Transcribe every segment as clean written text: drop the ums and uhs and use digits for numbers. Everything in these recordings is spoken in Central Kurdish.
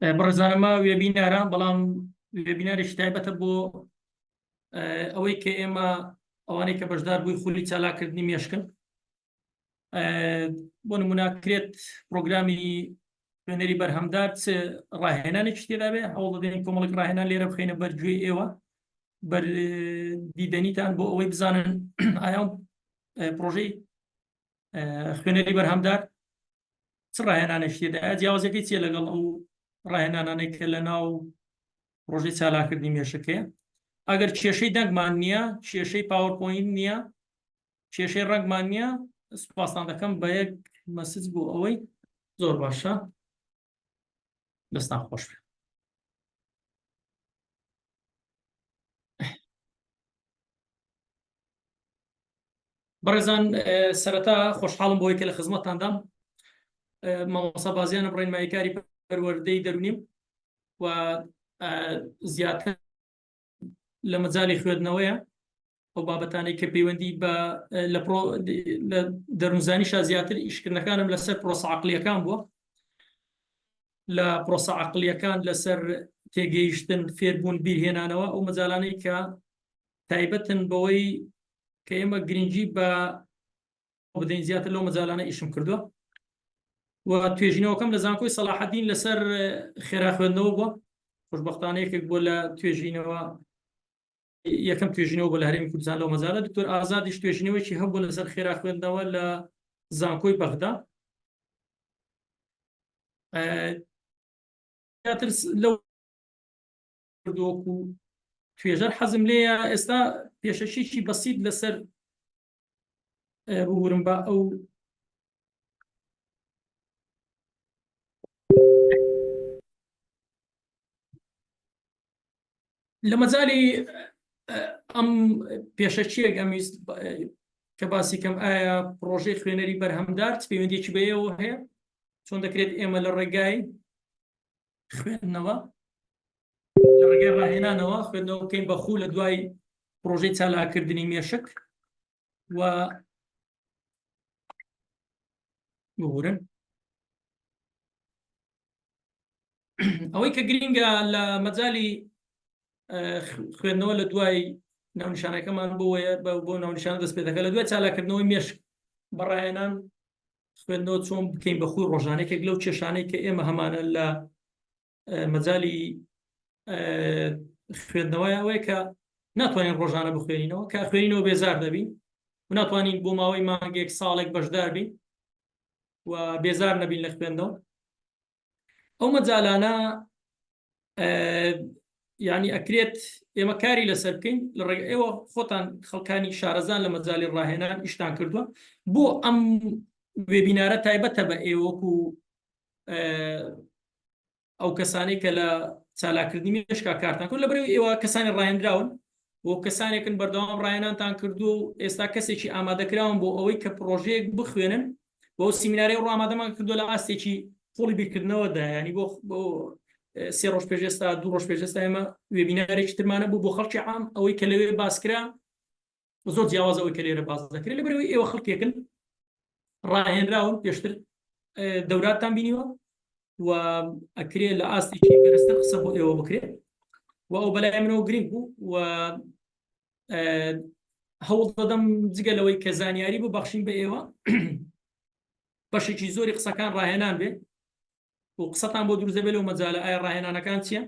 بەڕێزانەما وێبیناران بەڵام وێبینارێکی تایبەتە بۆ ئەوەی کە ئێمە ئەوانەی کە بەشدار بووی خولی چالاکردنی مێشکن بۆ نموناکرێت پرۆگرامی خوێنەری بەرهەمدار ڕاهێنانێکی تێدا بێ هەوڵ دەدەین کۆمەڵێک ڕاهێنان لێرە بخەینە بەرگوێی ئێوە بەردیدەنیتان بۆ ئەوەی بزانن ئایا پرۆژەی خوێنەری بەرهەمدار چ ڕاهێنانێکی تێدا جیاوازەکەی چیە لەگەڵ ئەو ڕاهێنانانەی کە لە ناو پرۆژەی چالاکردنی مێشکەیە ئەگەر کێشەی دەنگمان نییە کێشەی پاوەرپۆینت نییە کێشەی ڕەنگمان نییە سوپاسان دەکەم بە یەک مەسج بۆ ئەوەی زۆر باشە دەستان خۆش بێ بەڕێزان سەرەتا خۆشحاڵم بۆی کە لە خزمەتتاندام مامۆستا بازیانە ڕێنماییکاری پەروەردەی دەرونیم و زیاتر لە مەجالی خوێندنەوەیە ئەو بابەتانەی کە پەیوەندی بە لە دەروونزانیشە زیاتر ئیشکردنەکانم لەسەر پرۆسە عەقلیەکان بووە لە پرۆسە عەقلیەکان لەسەر تێگەیشتن فێربوون بیرهێنانەوە ئەو مەجالانەی کە تایبەتن بەوەی کە ئێمە گرنگی بە بدەین زیاتر لەو مەجالانە ئیشم کردووە و توێژینەوەکەم لە زانکۆی سەلاحەدین لەسەر خێرا خوێندنەوە بووە خۆشبەختانەیەکێک بۆ لە توێژینەوە یەکەم توێژینەوە بۆ لە هەرێمی کوردستان لەو مەجالە دکتۆر ئازادیش توێژینەوەیکی هەبوو لەسەر خێرا خوێندنەوە لە زانکۆی بەغدا زیاتر لەو کردووەکو توێژەر حەزم لێیە ئێستا پێشەشێکی بەسیط لەسەر ببورم بە ئەو لە مەجالی ئەم پێشەچیەک ئەمیست کە باسی کەم ئایا پرۆژەی خوێنەری بەرهەمدار پەیوەندیی بەیەوە هەیە چۆن دەکرێت ئێمە لە ڕێگای خوێندنەوە لە ڕێگای ڕاهێنانەوە خوێندنەوە بکەین بەخوو لە دوای پرۆژەی چالاکردنی مێشک و ببورن ئەوەی کە گرینگە لە مەجالی خوێندنەوە لە دوای ناونیشانەکەمان بۆ ناونیشانە دەست پێ دەکات لە دوای چالاکردنەوەی مێشک بەڕاهێنان خوێندنەوە چۆن بکەین بەخوی ڕۆژانێکێک لەو کێشانەی کە ئێمە هەمانە لە مەجالی خوێندنەوەی ئەوەیە کە ناتوانین ڕۆژانە بخوێنینەوە کە خوێنینەوە بێزار دەبین و ناتوانین بۆ ماوەی مانگێک ساڵێک بەشدار بین و بێزار نەبین لە خوێندنەوە ئەو مەجالانە یعنی ئەکرێت ئێمە کاری لەسەر بکەین لە ڕێگە ئێوە خۆتان خەڵکانی شارەزان لە مەجالی ڕاهێنان ئیشتان کردووە بۆ ئەم وێبینارە تایبەتە بە ئێوەکو ئەو کەسانەی کە لە چالاکردنی مێشکا کارتان کرد لەبەرەوەی ئێوە کەسانی ڕاهێنراون بۆ کەسانێکن بەردەوام ڕاهێنانتان کردو و ئێستا کەسێکی ئامادەکراون بۆ ئەوەی کە پرۆژەیەک بخوێنن بۆ سیمینارەی ڕامادەمان کردو لە ئاستێکی پۆڵی بیرکردنەوەدا ینی بۆ 3 ڕۆژ پێش ئێستا 2 ڕۆژ پێش ئێستا ئێمە وێبینارێکی ترمانە بوو بۆ خەڵکی عام ئەوەی کە لەوێ باسکرا زۆر جیاواز ئەوەی کە لێرە باز دەکرێت لەبەرەوەی ئێوە خەڵکێکن ڕاهێنراون پێشتر دەوراتان بینیوە و ئەکرێت لە ئاستێکی بەرزتر قسە بۆ ئێوە بکرێت و ئەو بەلای منەوە گرنگ بوو و هەوڵ دەدەم جگە لەوەی کە زانیاری ببەخشین بە ئێوە بەشێکی زۆری قسەکان ڕاهێنان بێ و قسەتان بۆ دروست دەبێت لەو مەجالە ئایا ڕاهێنانەکان چییە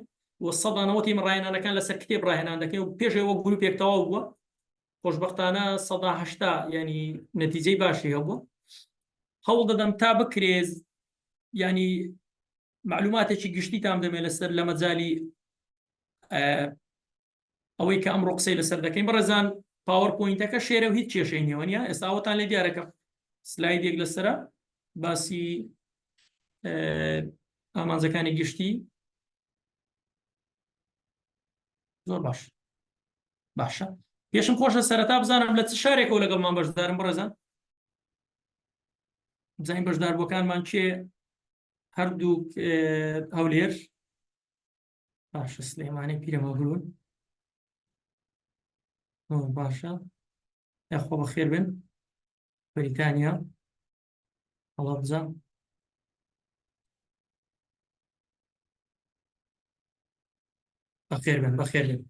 و 100 ڕاهێنانەکان لەسەر کتێب ڕاهێنان دەکەین و پێشەوە گروپێک تەواو بووە خۆشبەختانە 180 ینی نەتیجەی باشی هەبووە هەوڵ دەدەم تا بکرێت ینی معلوماتێکی گشتیتان دەمێت لەسەر لە مەجالی ئەوەی کە ئەمڕۆ قسەی لەسەر دەکەین بەڕێزان پاوەرپۆینتەکە شێرە و هیچ کێشەی نییەوە نیە ئێستا ئەوەتان لێ دیارەکەم سلایدێک لەسرە باسی ئامانجەکانی گشتی زۆر باشە پێشم خۆشە سەرەتا بزانم لە چ شارێکەوە لەگەڵمان بەشدارم بڕێزان بزانین بەشداربووەکانمان کێ هەردوو هەولێر باشە سلێمانی پیرەمەگرون باشە یاخۆ بەخێر بن بەریتانیا هەڵەبجە بەخێر بێن بەخێر بێن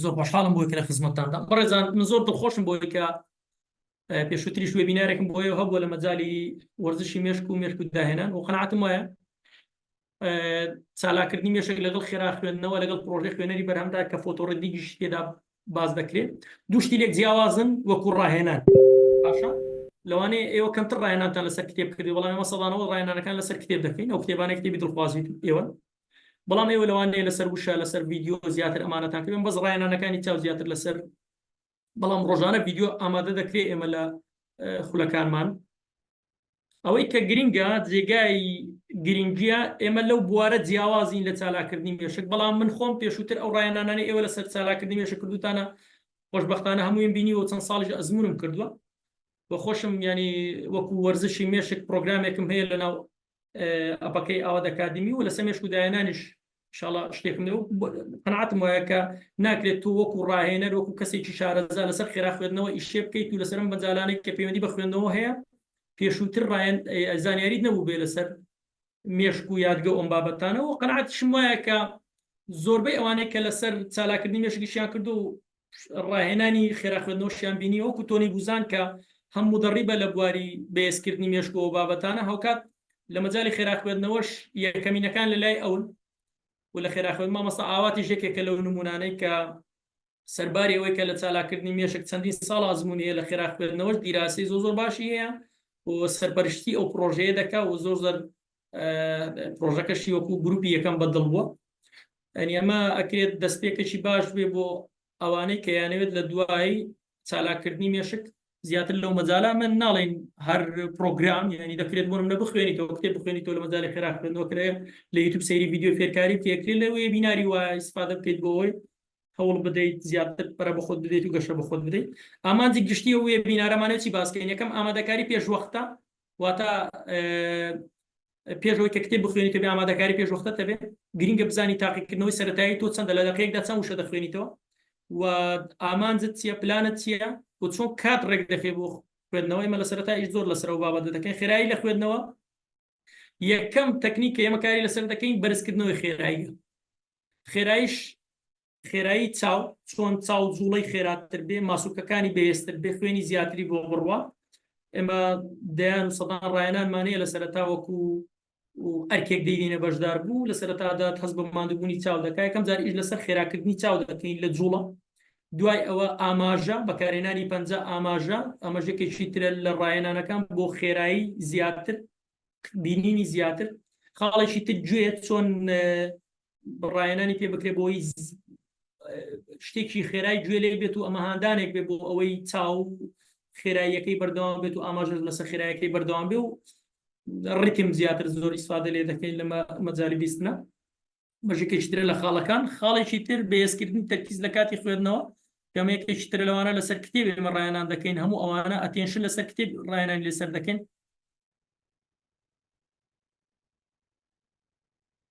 زۆر خۆشحاڵم بۆی کە لە خزمەتتاندا بەڕێزان من زۆر دڵخۆشم بۆی کە پێشووتریش وێبینارێکم بۆیە هەبووە لە مەجای وەرزشی مێشک و داهێنان و قەناعەتم وایە چالاکردنی مێشک لەگەڵ خێرا خوێندنەوە لەگەڵ پرۆژەی خوێنەری بەرهەمدا کە فۆتۆڕێدیگیش تێدا باز دەکرێت دوو شتی لێک جیاوازن وەکو ڕاهێنان باشە لەوانەیە ئێوە کەمتر ڕاهێنانتان لەسەر کتێب کردی بەڵام ئێمە سەدانەوە ڕاهێنانەکان لەسەر کتێب دەکەین ئەو کتێبانەی کتێبی دڵخوازیت ئێوە بەڵام ئێوە لەوانەیە لەسەر وشە لەسەر ڤیدیۆ زیاتر ئەمانەتان کردن بەس ڕاهێنانەکانی چاو زیاتر لەسەر بەڵام ڕۆژانە ڤیدیۆ ئامادە دەکرێت ئێمە لە خولەکانمان ئەوەی کە گرینگە جێگای گرنگیە ئێمە لەو بوارە جیاوازین لە چالاکردنی مێشک بەڵام من خۆم پێشووتر ئەو ڕاهێنانانەی ئێوە لەسەر چالاکردنی مێشک کردوتانە خۆشبەختانە هەموویان بینیوە چەند ساڵیش ئەزمونم کردووە بە خۆشم ینی وەکو وەرزشی مێشک پرۆگرامێکم هەیە لەناو ئەپەکەی ئاوا دەکادمی و لەسەر مێشک و داهێنانیش ئینشاڵڵا شتێکم قەناعەتم وایە کە ناکرێت تۆ وەکو ڕاهێنەر وەکو کەسێکی شارەزا لەسەر خێرا خوێندنەوە ئیشێ بکەیت و لەسەرم بەجالانێک کە پەیوەندی بە خوێندنەوە هەیە پێشووتر زانیاریت نەبوو بێ لەسەر مێشک و یادگە ئەم بابەتانەوە قەناعەتشم وایە کە زۆربەی ئەوانەیە کە لەسەر چالاکردنی مێشکیشیان کردو و ڕاهێنانی خێرا خوێندنەوەشیان بینی وەکو تۆنی بوزان کە هەموو دەڕیبە لە بواری بەهێزکردنی مێشکەوە بابەتانە هەوکات لە مەجای خێرا خوێندنەوەش یەکەمینەکان لە لای ئەون و لە خێرا خوێندن مامەستا ئاواتی ژێکێکە لەو نمونانەی کە سەرباری ئەوەی کە لە چالاکردنی مێشک چەندین ساڵ ئازمونیە لە خێرا خوێندنەوەش دیراسی زۆر باشی هەیە و سەرپەرشتی ئەو پرۆژەیە دەکا و زۆر پرۆژەکەشی وەکو گروپی یەکەم بەدڵ بووە ئەنی ئەمە ئەکرێت دەستپێکێکی باش بێ بۆ ئەوانەی کە یانەوێت لە دوای چالاکردنی مێشک زیاتر لەو مەجالا من ناڵێن هەر پرۆگرام ینی دەکرێت بۆ منە بخوێنیتەوە کتێب بخوێنیتەوە لە مەجای خێرا خوێندنەوەکرێ لە یوتیوب سەیری ڤیدیۆ فێرکاری بکرێت لەوەیە بیناری وایە ئیسفادە بکەیت بۆەوەی هەوڵ بدەیت زیاتر پەرە بە خۆت بدەیت و گەشە بە خۆت بدەیت ئامانجی گشتی وێ بینارەمانێت چی باسکەین یەکەم ئامادەکاری پێشوەختە واتە پێشەوەی کە کتێب بخوێنیتەوە بێ ئامادەکاری پێشوەختە دەبێ گرینگە بزانی تاقیکردنەوەی سەرەتایی تۆ چەندە لە دەقەیەکدا چەند وشە دەخوێنیتەوە و ئامانجت چییە پلانت چییە و چۆن کات ڕێک دەخێ بۆ خوێندنەوەی مە لە سەرەتایش زۆر لەسەرەوە بابەت دەکەین خێرایی لە خوێندنەوە یەکەم تەکنیکە ئێمە کاری لەسەر دەکەین بەرزکردنەوەی خێراییە خێراییش خێرایی چاو چۆن چاو جوڵەی خێراتر بێ ماسوولکەکانی بەهێزتر بێ خوێنی زیاتری بۆ بڕوە ئێمە دەیان و سەدان ڕاهێنانمانەیە لە سەرەتا وەکو ئەرکێک دەیدینە بەشدار بوو لە سەرەتادا هەست بە ماندووبوونی چاو دەکات یەکەم جار ئیش لەسەر خێراکردنی چاو دەکەین لە جوڵە دوای ئەوە ئاماژە بەکارهێنانی پەنجە ئاماژە ئەمەژێکێکی ترە لە ڕاهێنانەکان بۆ خێرایی زیاتر بینینی زیاتر خاڵێکی تر گوێ چۆن ڕاهێنانی پێ بکرێت بۆی شتێکی خێرای گوێ لێ بێت و ئەمە هاندانێک بێ بۆ ئەوەی چاو خێراییەکەی بەردەوام بێت و ئاماژە لەسەر خێراییەکەی بەردەوام بێ و ڕیتم زیاتر زۆر ئیسفادە لێ دەکەین لە مەجای بیستنە بەژێکێکی ترە لە خاڵەکان خاڵێکی تر بەهێزکردنی تەرکیز لە کاتی خوێندنەوە کەمێکێکی ترە لەوانە لەسەر کتێب ئێمە ڕاهێنان دەکەین هەموو ئەوانە ئەتێنشن لەسەر کتێب ڕاهێنانی لەسەر دەکەین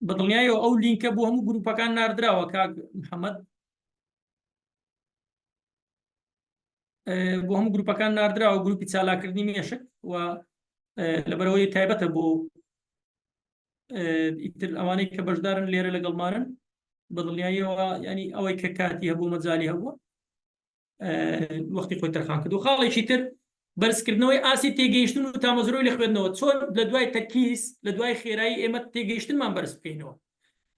بەدڵنیایەوە ئەو لینکە بۆ هەموو گروپەکان ناردراوە کاک محەممەد بۆ هەموو گروپەکان ناردراوە گروپی چالاکردنی مێشک و لەبەرەوەی تایبەتە بۆ ئیتر ئەوانەی کە بەشدارن لێرە لەگەڵمانن بەدڵنیاییەوە ینی ئەوەی کە کاتی هەبوو مەجای هەبووە وەختی خۆی تەرخان کردو خاڵێکی تر بەرزکردنەوەی ئاسی تێگەیشتن و تامەزرۆی لە خوێندنەوە چۆن لە دوای تەرکیز لە دوای خێرایی ئێمە تێگەیشتنمان بەرز بکەینەوە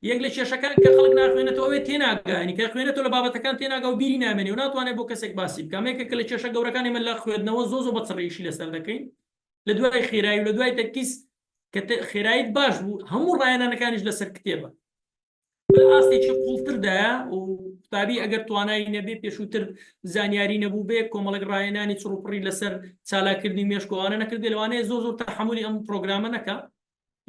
یەک لە کێشەکان کە خەڵک ناخوێنێتەوە ئەوێ تێناگەنی کە خوێنێتەوە لە بابەتەکان تێناگە و بیری نامێنێ و ناتوانێت بۆ کەسێک باسی بکەمێکە لە کێشە گەورەکان ئێمە لە خوێندنەوە زۆ بە چڕێشی لەسەر دەکەین لە دوای خێرایی و لە دوای تەرکیز کە خێراییت باش بوو هەموو ڕاهێنانەکانیش لەسەر کتێبە ئاستێکی قوڵتردایە و قوتابی ئەگەر توانایی نەبێ پێشووتر زانیاری نەبوو بێ کۆمەڵک ڕاهێنانی چڕوپڕی لەسەر چالاکردنی مێشکۆوانە نەکردێ لەوانەیە زۆر تەحمولی ئەم پرۆگرامە نەکە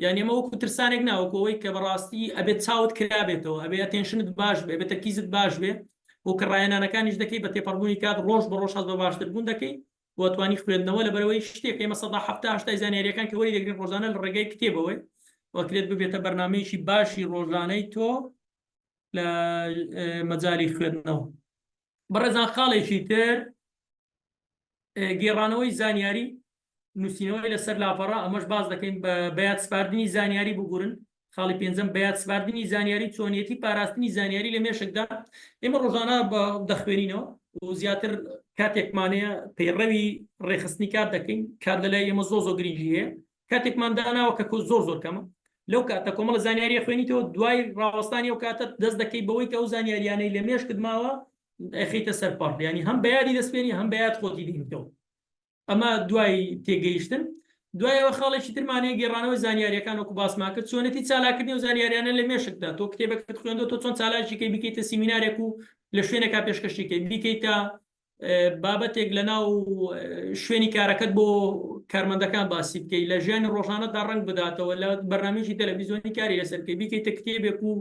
یعنی ئەمە وەکو ترسانێک ناوەکەوەی کە بەڕاستی ئەبێت چاوت کرابێتەوە ئەبێ ئەتێنشنت باش بێ بێت تەرکیزت باش بێ بۆ کە ڕاهێنانەکانیش دەکەی بە تێپەڕبوونی کات ڕۆژ بە ڕۆژ هەست بە باشتر بوون دەکەی بۆ توانی خوێندنەوە لەبەرەوەی شتێک ئێمە 170 زانیاریەکان کە وەری دەگرێت ڕۆژانە لە ڕێگەی کتێبەوەی وەکرێت ببێتە بەرنامەیەکی باشی ڕۆژانەی تۆ لە مەجای خوێندنەوە بەڕێزان خاڵێکی تر گێڕانەوەی زانیاری نووسینەوەی لەسەر لاپەڕە ئەمەش باز دەکەین بە بەیاد سپاردنی زانیاری بگورن خاڵی پێنجەم بەیاد سپاردنی زانیاری چۆنیەتی پاراستنی زانیاری لە مێشکدا ئێمە ڕۆژانە دەخوێنینەوە و زیاتر کاتێکمانەیە پەیڕەوی ڕێخستنی کار دەکەین کار لەلای ئێمە زۆر گرنگی هەیە کاتێکمان داناوە کە زۆر کەمە لەو کاتە کۆمەڵە زانیاری خوێنیتەوە دوای ڕاوەستانی ئەو کاتە دەست دەکەی بەوەی کە ئەو زانیاریانەی لە مێشکت ماوە ئەخیتە سەرپەڕ ینی هەم بەیادی دەستپێنی هەم بەیاد خۆتی دێنیتەوە ئەمە دوای تێگەیشتن دوایەوە خاڵێکی ترمانەیە گێڕانەوەی زانیاریەکان وەکو باسمان کرد چۆنەتی چالاکردنی و زانیاریانە لە مێشکدا تۆ کتێبەکەت خوێندەوە تۆ چۆن چالاکیکەی بکەیتە سیمینارێک و لە شوێنێکا پێشکەشیکەی بیکەیتە بابەتێک لە ناو شوێنی کارەکەت بۆ کارمەندەکان باسی بکەیت لە ژیانی ڕۆژانەدا ڕنگ بداتەوە لە بەرنامێکی تەلەڤیزیۆنی کاری لەسەر بکەیت بیکەیتە کتێبێک و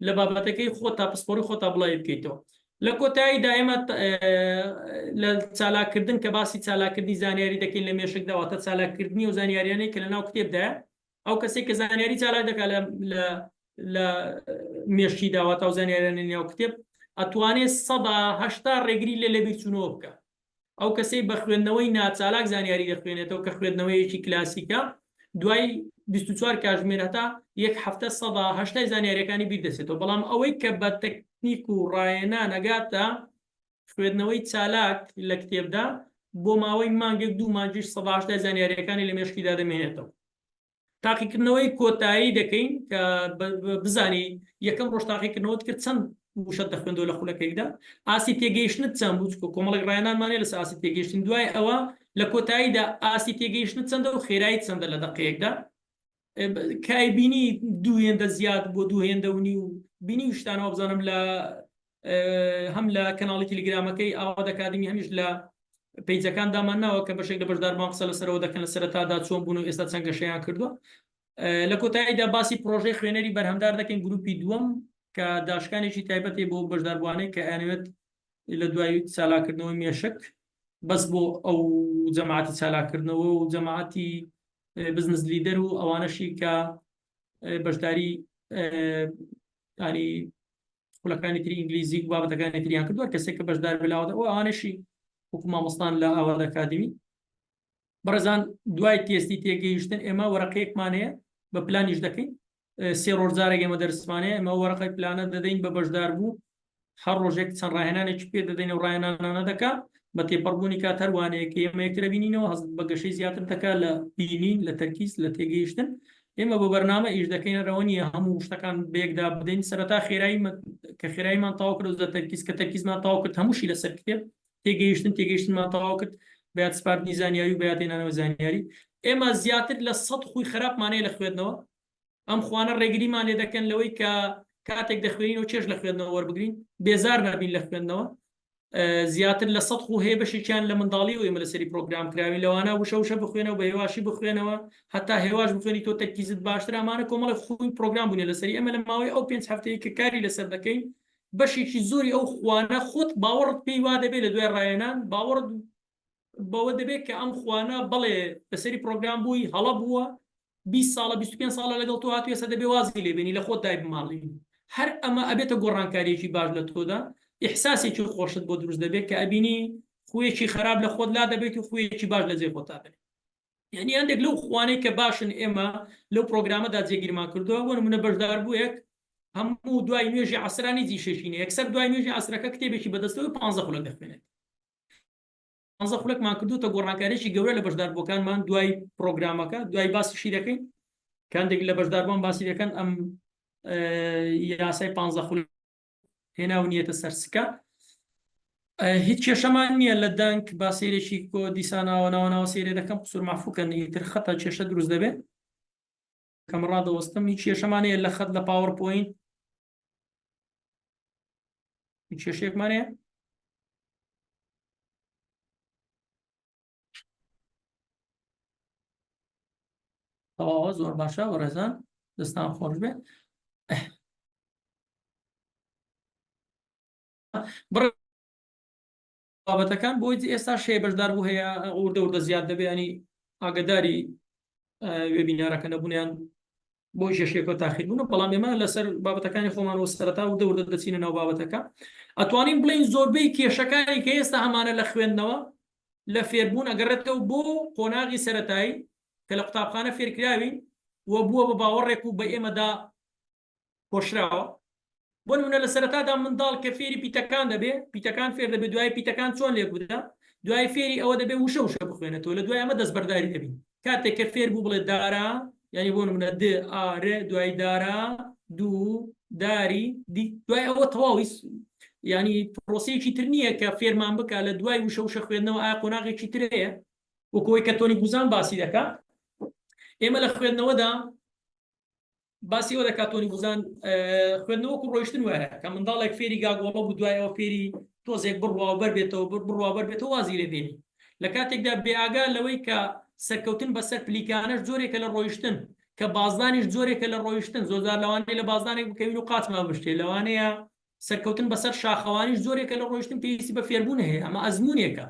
لە بابەتەکەی خۆت تا پسپۆری خۆتا بڵاوی بکەیتەوە لە کۆتاییدا ئێمە لە چالاکردن کە باسی چالاکردنی زانیاری دەکەین لە مێشکداواتە چالاکردنی و زانیاریانەی کە لە ناو کتێبدایە ئەو کەسێک کە زانیاری چالاک دەکات لە مێشکی داواتە و زانیاریانە ناو کتێب ئەتوانێت 180 ڕێگری لە لەبیرچوونەوە بکە ئەو کەسەی بە خوێندنەوەی ناچالاک زانیاری دەخوێنێتەوە کە خوێندنەوەیەکی کلاسیکە دوای 24 کاتژمێر هەتا یەک هەفتە 180 زانیاریەکانی بیردەسێتەوە بەڵام ئەوەی کە بە تەکنیک و ڕایەنان ئەگاتە خوێندنەوەی چالاک لە کتێبدا بۆ ماوەی مانگێک دوو مانجیش 180 زانیاریەکانی لە مێشکیدا دەمێنێتەوە تاقیکردنەوەی کۆتایی دەکەین کە بزانی یەکەم ڕۆژ تاقیکردنەوەت کرد چەند وشت دەخوێندەوە لە خولەکەیدا ئاسی تێگەیشتنت چەند بوو کۆمەڵێک ڕایەنانمانێ لەسەر ئاسی تێگەیشتن دوای ئەوە لە کۆتاییدا ئاسی تێگەیشتنت چەندە و خێرایی چەندە لە دەقەیەکدا کای بینی دوو هێندە زیاد بۆ دوو هێندە و نی و بینی شتانەوە بزانم لە هەم لە کەناڵی تەلگرامەکەی ئاواد ئەکادمی هەمیش لە پیجەکان دامانناوە کە بەشێک لە بەشداربان قسە لەسەرەوە دەکەن لە سەرەتادا چۆن بوون و ئێستا چەند گەشەیان کردووە لە کۆتاییدا باسی پرۆژەی خوێنەری بەرهەمدار دەکەین گروپی دووەم کە داشکانێکی تایبەتی بۆ بەشداربوانەی کە ئەنوێت لە دوای چالاکردنەوەی مێشک بەس بۆ ئەو جەماعەتی چالاکردنەوە و جەماعەتی بزنس لیدەر و ئەوانەشی کە بەشداری ینی خولەکانی تری ئینگلیزی و بابەتەکانی تریان کردووە کەسێک کە بەشدار بلاوە ئەو ئەوانەشی وەکو مامۆستان لە ئاواد ئەکادمی بەڕێزان دوای تێستی تێگەیشتن ئێمە وەرەقەیەکمان هەیە بە پلانیش دەکەین سێ ڕۆژجارێک ئێمە دەرسمانەیە ئەمە وەرەقەی پلانە دەدەین بە بەشدار بوو هەر ڕۆژێک چەند ڕاهێنانێکی پێ دەدەین و ڕاهێنانانە دەکا بە تێپەڕبوونی کات هەروانەیە کە ئێمە یەکترە بینینەوە هەست بە گەشەی زیاتر دەکا لە بینین لە تەرکیز لە تێگەیشتن ئێمە بە بەرنامە ئیش دەکەین ڕەوە نیە هەموو شتەکان بەیەکدا بدەین سەرەتا خێرایی کە خێراییمان تەواو کرد لە تەرکیز کە تەرکیزمان تەواو کرد هەمووشی لەسەر کتێب تێگەیشتنمان تەواو کرد بەیاد سپاردنی زانیاری و بەیادهێنانەوە زانیاری ئێمە زیاتر لە 100 خوی خراپمانەیە لە خوێندنەوە ئەم خوانە ڕێگریمان لێ دەکەن لەوەی کە کاتێک دەخوێنین و چێش لە خوێندنەوە وەربگرین بێزار نابین لە خوێندنەوە زیاتر لە 100 خو هەیە بەشێکیان لە منداڵی و ئێمە لەسەری پرۆگرام کراوین لەوانە وشە بخوێنەوە بە هێواشی بخوێنەوە هەتا هێواش بخوێنی تۆ تەرکیزت باشتر ئەمانە کۆمەڵی خوی پرۆگرام بوونێ لەسەری ئەمە لە ماوەی ئەو 5 هەفتەیە کە کاری لەسەر دەکەین بەشێکی زۆری ئەو خوانە خۆت باوەڕت پێی وا دەبێت لە دوای ڕایەنان باوەڕت بەوە دەبێت کە ئەم خوانە بەڵێ لەسەری پرۆگرام بووی هەڵە بووە 20 ساڵە 25 ساڵە لەگەڵ تۆ هاتووە سە دەبێ وازی لێبێنی لە خۆت دای بماڵی هەر ئەمە ئەبێتە گۆڕانکاریەکی باش لە تۆدا ئیحساسێکی خۆشت بۆ دروست دەبێت کە ئەبینی خوێکی خراپ لە خۆت لا دەبێت و خوێکی باش لە جێ خۆتا بێت یعنی هەندێک لەو خوانەی کە باشن ئێمە لەو پرۆگرامەدا جێگیرمان کردووە بۆ نمونە بەشدار بوویەک هەموو دوای نوێژی عەسرانی جیشەشینە یەکسەر دوای نوێژی عەسرەکە کتێبێکی بەدەستەوە 15 خولەک دەخوێنێت 15 خولەکمان کردوتە گۆڕانکاریێکی گەورە لە بەشداربووەکانمان دوای پرۆگرامەکە دوای باسیشی دەکەین کاندێک لە بەشداربووان باسی دەکەن ئەم یاسای 15 خولەک هێناو نیەتە سەرسکە هیچ کێشەمان نییە لە دانک با سێرێکی کۆ دیساناوە ناوەناوە سێرێ دەکەم قسوور مەعفووکەن ئیتر خەتە کێشە دروست دەبێت کەم ڕادەوەستم هیچ کێشەمان هەیە لە خەت لە پاوەرپۆینت هیچ کێشەیەکمان هەیە تەواوە زۆر باشە وەڕێزان دەستان خۆش بێ بابەتەکان بۆی ئێستا شێ بەشدار بوو هەیە وردە زیاد دەبێنی ئاگداری وێبینارەکە نەبوونیان بۆی شێشێکەوە تاخیر بوون بەڵام ئێمە لەسەر بابەتەکانی خۆمان وە سەرەتا وردە دەچینە ناو بابەتەکە ئەتوانین بڵین زۆربەی کێشەکانی کە ئێستا هەمانە لە خوێندنەوە لە فێربوون ئەگەڕێتەوە بۆ قۆناغی سەرەتایی کە لە قوتابخانە فێرکراوین وە بووە بە باوەڕێک و بە ئێمەدا پۆشراوە بۆ نمونە لە سەرەتادا منداڵ کە فێری پیتەکان دەبێ پیتەکان فێر دەبێت دوای پیتەکان چۆن لێ بوودا دوای فێری ئەوە دەبێت وشە وشە بخوێنێتەوە لە دوای ئەمە دەستبەرداری دەبین کاتێک کە فێر بوو بڵێ دارا یعنی بۆ نمونە د ئارێ دوای دارا دوو داری دی دوای ئەوە تەواوی ینی پرۆسەیەکی تر نییە کە فێرمان بکە لە دوای وشە وشە خوێندنەوە ئایا قۆناغێکی ترەیە وەکەوەی کە تۆنی گوزان باسی دەکات ئێمە لە خوێندنەوەدا باسی ئەوە دەکات تۆنی گوزان خوێندنەوەکو ڕۆیشتن وایە کە منداڵێک فێری گاگۆڵە بوو دوایەوە فێری تۆزێک بڕواوبەر بێتەوە بڕواوبەر بێتەوە وازی لێ دێنی لە کاتێکدا بێئاگا لەوەی کە سەرکەوتن بەسەر پلیکانەش جۆرێکە لە ڕۆیشتن کە بازدانیش جۆرێکە لە ڕۆیشتن زۆرجار لەوانەیە لە بازدانێک بکەوین و قاچمان بشتێ لەوانەیە سەرکەوتن بەسەر شاخەوانیش جۆرێکە لە ڕۆیشتن پێویستی بە فێربوون هەیە ئەمە ئەزمونێکە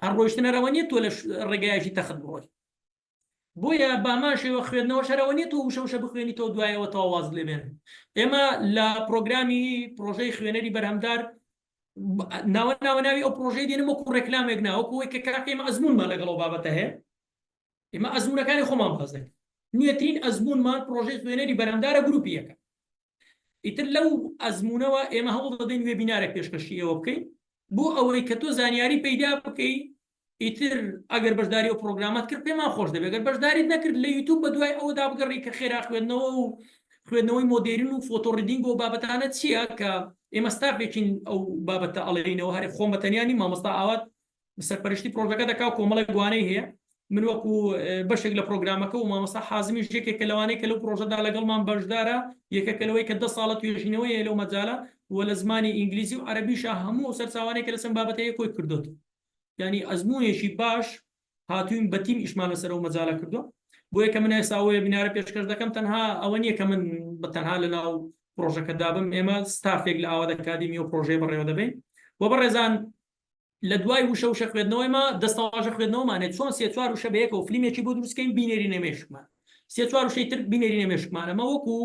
هەر ڕۆیشتنەرەوە نیە تۆ لە ڕێگایەکی تەخت بڕۆی بۆیە باماشەوە خوێندنەوە شەرەوە نیە تۆ وشە بخوێنیتەوە دوایەوە تەواواز لێبێن ئێمە لە پرۆگرامی پرۆژەی خوێنەری بەرهەمدار ناوەناوی ئەو پرۆژەی دێنم وەکو ڕێکلامێک ناوەکوەوەی کە کاکەمە ئەزمونمان لەگەڵەوە بابەتە هەیە ئێمە ئەزمونەکانی خۆمان باز دەکەین نوێترین ئەزمونمان پرۆژەی خوێنەری بەرهەمدارە گروپیەکە ئیتر لەو ئەزمونەوە ئێمە هەوڵ دەدەین وێبینارێک پێشکەشی ئەوە بکەین بۆ ئەوەی کە تۆ زانیاری پەیدا بکەی ئیتر ئەگەر بەشداری و پرۆگرامات کرد پێمان خۆش دەبێت ئەگەر بەشداریت نەکرد لە یوتیوب بە دوای ئەوەدا بگەڕی کە خێرا خوێندنەوە و خوێندنەوەی مۆدێرن و فۆتۆڕیدینگ و بابەتانە چییە کە ئێمە ستافێکین ئەو بابەتە ئەڵێنەوە هەرێ خۆم بەتەنیانی مامۆستا ئاوات سەرپەرشتی پرۆژەکە دەکا و کۆمەڵی گوانەی هەیە من وەکو بەشێک لە پرۆگرامەکە و مامۆستا حازمیش یەکێکە لەوانەیە کە لەو پرۆژەدا لەگەڵمان بەشدارە یەکێکە لەوەی کە 10 ساڵە توێژینەوەی لەو مەجالە و لە زمانی ئینگلیزی و عەرەبیشە هەموو سەرچاوانێک کە لەسەر بابەتەیە کۆی کردوت ینی ئەزمونێکی باش هاتووین بەتیم ئیشمان لەسەر ئەو مەجالە کردووە بۆیە کە من ئێستا وێبینارە پێشکەش دەکەم تەنها ئەوە نییە کە من بەتەنها لەناو پرۆژەکە دابم ئێمە ستافێک لە ئاوا ئەکادیمی و پرۆژەی بەڕێوە دەبین بۆ بەڕێزان لە دوای وشە وشە خوێندنەوەیمە دەستەواژە خوێندنەوەمانێت چۆن سێ چوار وشە بەیەکەوە فلیمێکی بۆ دروستکەین بینێری نەمێشکمان سێ چوار وشەی تر بینێری نەمێشکمانەمە وەکو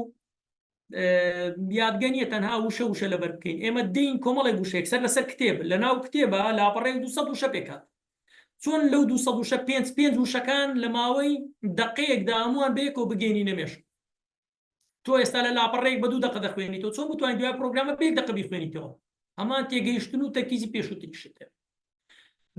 یادگەنیە تەنها وشە وشە لەبەر بکەین ئێمە دەین کۆمەڵێک وشەیەک سەر لەسەر کتێب لە ناو کتێبە لاپەڕێک 200 وشە پێکات چۆن لەو 200 وشە پێنج وشەکان لە ماوەی دقەیەکدا هەمووان بەیەکەوە بگەینی نەمێشک تۆ ئێستا لە لاپەڕێک بە 2 دقە دەخوێنیتەوە چۆن بتوانین دوای پرۆگرامە بە 1 دقە بیخوێنیتەوە هەمان تێگەیشتن و تەرکیزی پێشووتریشتە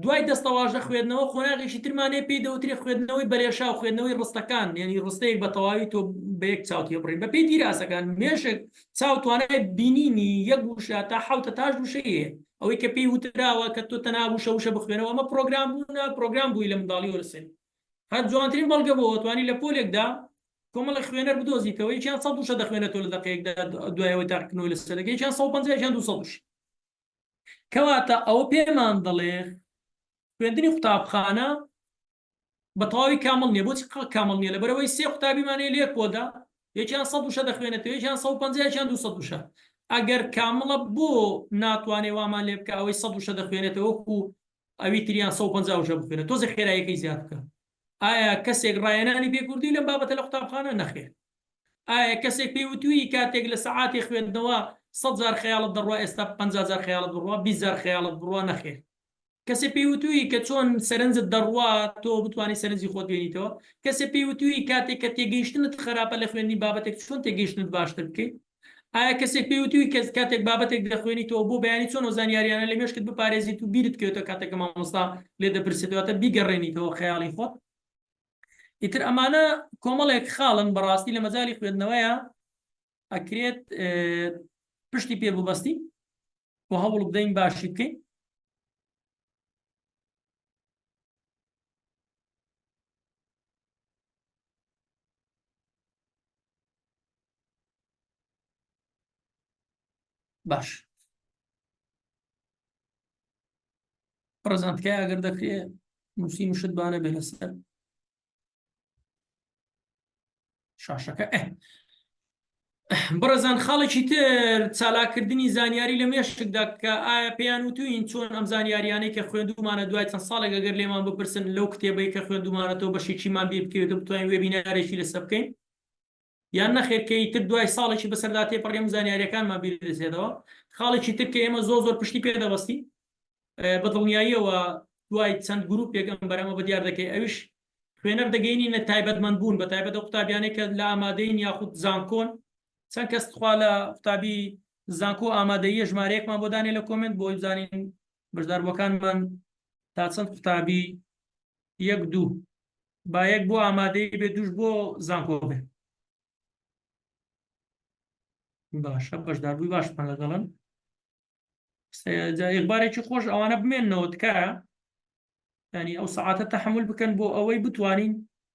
دوای دەستەواژە خوێندنەوە خۆناغێکی ترمانەیە پێی دەوترێ خوێندنەوەی بەلێشا و خوێندنەوەی ڕستەکان یعنی ڕستەیەک بە تەواوی تۆ بە یەک چاوتی بڕین بە پێی دیراسەکان مێشک چاو توانای بینینی یەک وشە تا حوتە تاش وشەیە ئەوەی کە پێی وتراوە کە تۆ تەنها وشە وشە بخوێنەوە ئەمە پرۆگرام بوونە پرۆگرام بووی لە منداڵی وەرسێن هەر جوانترین بەڵگە بۆ توانی لە پۆلێکدا کۆمەڵی خوێنەر بدۆزیتەوە یەکیان 100 وشە دەخوێنێتەوە لە دقەیەکدا دوایەوەی تاکنەوەی لەسەر دەکەی یەکیان 150 یەکیان 200 وش کەواتە ئەوە پێمان دەڵێ خوێندنی قوتابخانە بە تەواوی کامڵ نییە بۆچی کامڵ نییە لەبەرەوەی سێ قوتابیمانەیە لێک کۆدا یەکیان 100 وشە دەخوێنێتەوە یەکیان 150 یەکیان 200 وشە ئەگەر کامڵە بۆ ناتوانێ وامان لێ بکە ئەوەی 100 وشە دەخوێنێتەوە وەکو ئەوی تریان 150 وشە بخوێنێت تۆزە خێراییەکەی زیاد بکە ئایا کەسێک ڕایەنانی پێکوردی لەم بابەتە لە قوتابخانە نەخێر ئایا کەسێک پێی وتووی کاتێک لە سەعاتی خوێندنەوە 100,000 خەیاڵت دەڕوا ئێستا 50,000 خەیاڵت بڕوا 20,000 خەیاڵت بڕوا نەخێر کەسێ پێی وتووی کە چۆن سەرنجت دەڕوا تۆ بتوانانی سەرنجی خۆت بێنیتەوە کەسێ پێی وتووی کاتێک کە تێگەیشتنت خراپە لە خوێندنی بابەتێک چۆن تێگەیشتنت باشتر بکەیت ئایا کەسێک پێی وتووی کەس کاتێک بابەتێک دەخوێنیتەوە بۆ بەیانی چۆن زانیاریانە لە مێشکت بپارێزیت و بیرت کەوتە کاتێک مامۆستا لێ دەپرسێتەوە بیگەڕێنیتەوە خەیاڵی خۆت ئیتر ئەمانە کۆمەڵێک خاڵن بەڕاستی لە مەجالی خوێندنەوەیە ئەکرێت پشتی پێ ببەستی بۆ هەوڵ بدەین باشی بکەین باش پرەزانتکای ئەگەر دەکرێت نووسی مشت بانە بێ لەسەر شاشەکە بەڕێزان خاڵێکی تر چالاکردنی زانیاری لە مێشکدا کە ئایا پێیان وتوین چۆن ئەم زانیاریانەی کە خوێندومانە دوای چەند ساڵێک ئەگەر لێمان بپرسن لەو کتێبەی کە خوێندومانەتەوە بەشێکیمان بێ بکەوێت بتوانین وێبینارێکی لەسەر بکەین یان نەخێرکەی تر دوای ساڵێکی بەسەردا تێپەڕێم زانیاریەکانمان بیر دەچێتەوە خاڵێکی تر کە ئێمە زۆر پشتی پێدەبەستی بەدڵنیاییەوە دوای چەند گروپێک ئەم بەرەمە بە دیار دەکەی ئەویش خوێنەر دەگەینی نە تایبەتمەند بوون بە تایبەت ئەو قوتابیانەی کە لە ئامادەین یاخود زانکۆن چەند کەس خوا لە قوتابی زانکۆ ئامادەییە ژمارەیەکمان بۆ دانێ لە کۆمنت بۆی بزانین بەشداربووەکانمان تا چەند قوتابی 1-2 با 1 بۆ ئامادەی بێ 2 بۆ زانکۆ بێ. باشە بەشداربووی باشمان لەگەڵن. ئیخبارێکی خۆش ئەوانە بمێننەوە تکایە ینی ئەو سەعاتە تەحمل بکەن بۆ ئەوەی بتوانین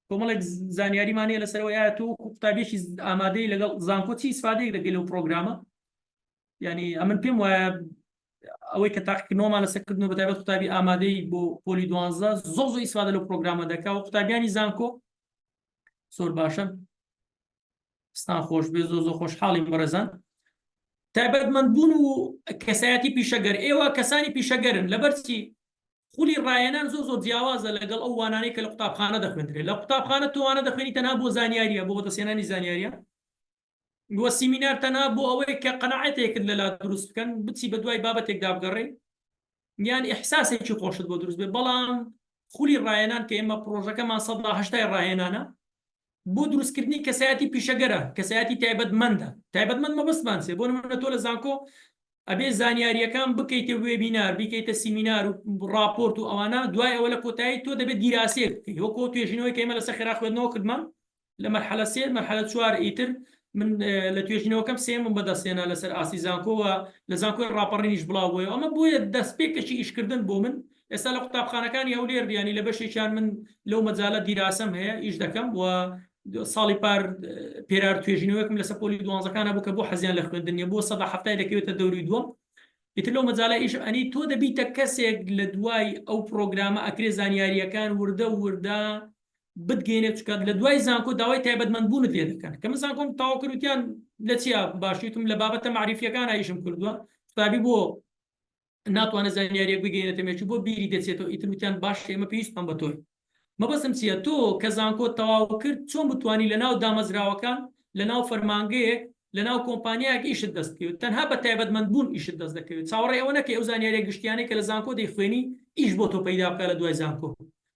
کۆمەڵێک زانیاریمانەیە لەسەرەوەی تۆ قوتابیێکی ئامادەی لەگەڵ زانکۆ چی ئیسفادەیەک دەکەی لەو پرۆگرامە. ینی ئەمن پێم وایە ئەوەی کە تاقیکردنەوەمان لەسەرکردنەوە بەتایبەت قوتابی ئامادەی بۆ پۆلی 12 زۆر ئیسفادە لەو پرۆگرامە دەکا و قوتابیانی زانکۆ زۆر باشن. ستان خۆش بێ زۆر خۆشحاڵی بەڕێزان. تایبەتمەندبوون و کەسایەتی پیشەگەر ئێوە کەسانی پیشەگەرن لەبەرچی خولی ڕایەنان زۆر جیاوازە لەگەڵ ئەو وانانەی کە لە قوتابخانە دەخوێندرێت. لە قوتابخانە تۆوانە دەخوێنی تەنها بۆ زانیاریە بۆ بەدەستێنانی زانیاریە وە سیمینار تەنها بۆ ئەوەی کە قەناعەتێکت لەلا دروست بکەن بچی بە دوای بابەتێکدا بگەڕێ یان ئیحساسێکی خۆشت بۆ دروست بێ. بەڵام خولی ڕایەنان کە ئێمە پرۆژەکەمان 180 ڕایەنانە بۆ دروستکردنی کەسایەتی پیشەگەرە کەسایەتی تایبەتمەندە. تایبەتمەند مەبەستمان سێ بۆ نمونە تۆ لە زانکۆ ئەبێ زانیاریەکان بکەیتە وێبینار بیکەیتە سیمینار و راپۆرت و ئەوانە دوای ئەوە لە کۆتایی تۆ دەبێت دیراسێک بکەیت وەکو توێژینەوەی کە ئێمە لەسەر خێرا خوێندنەوە کردمان لە مەرحەلە 3 مەرحەلە 4 ئیتر من لە توێژینەوەکەم سێمم بەدەستێنا لەسەر ئاسی زانکۆوە لە زانکۆی ڕاپەڕینیش بڵاو بووە ئەمە بۆیە دەستپێکێکی ئیشکردن بۆ من. ئێستا لە قوتابخانەکانی هەولێر ینی لە بەشێکیان من لەو مەجالە دیراسەم هەیە ئیش دەکەم و ساڵی پار پێرار توێژینەوەکم لەسەر پۆلی 12ەکانە بوو کە بۆ حەزیان لە خوێندنیە بۆ 170 دەکەوێتە دەوری دووەم. ئیتر لەو مەجالە ئیش ئەنی تۆ دەبیتە کەسێک لە دوای ئەو پرۆگرامە ئەکرێ زانیاریەکان وردە بتگەێنێت چکات لە دوای زانکۆ داوای تایبەتمەندبوونت لێ دەکەن کە من زانکۆم تاواکردوتیان لە چیا باشیتم لە بابەتە معریفیەکان ئایشم کردووە قوتابی بۆ ناتوانێت زانیاریەک بگەێنێتەمێکی بۆ بیری دەچێتەوە ئیتروتیان باش ئێمە پێویستمان بە تۆی. مەبەستم چییە تۆ کە زانکۆ تەواو کرد چۆن بتوانانی لە ناو دامەزراوەکان لە ناو فەرمانگەیەک لە ناو کۆمپانیایەک ئیشت دەستکەوێت تەنها بە تایبەتمەندبوون ئیشت دەست دەکەوێت. چاوەڕێ ئەوە نەکە ئەو زانیاریە گشتیانەی کە لە زانکۆ دەیخوێنی ئیش بۆ تۆ پەیدا بکە لە دوای زانکۆ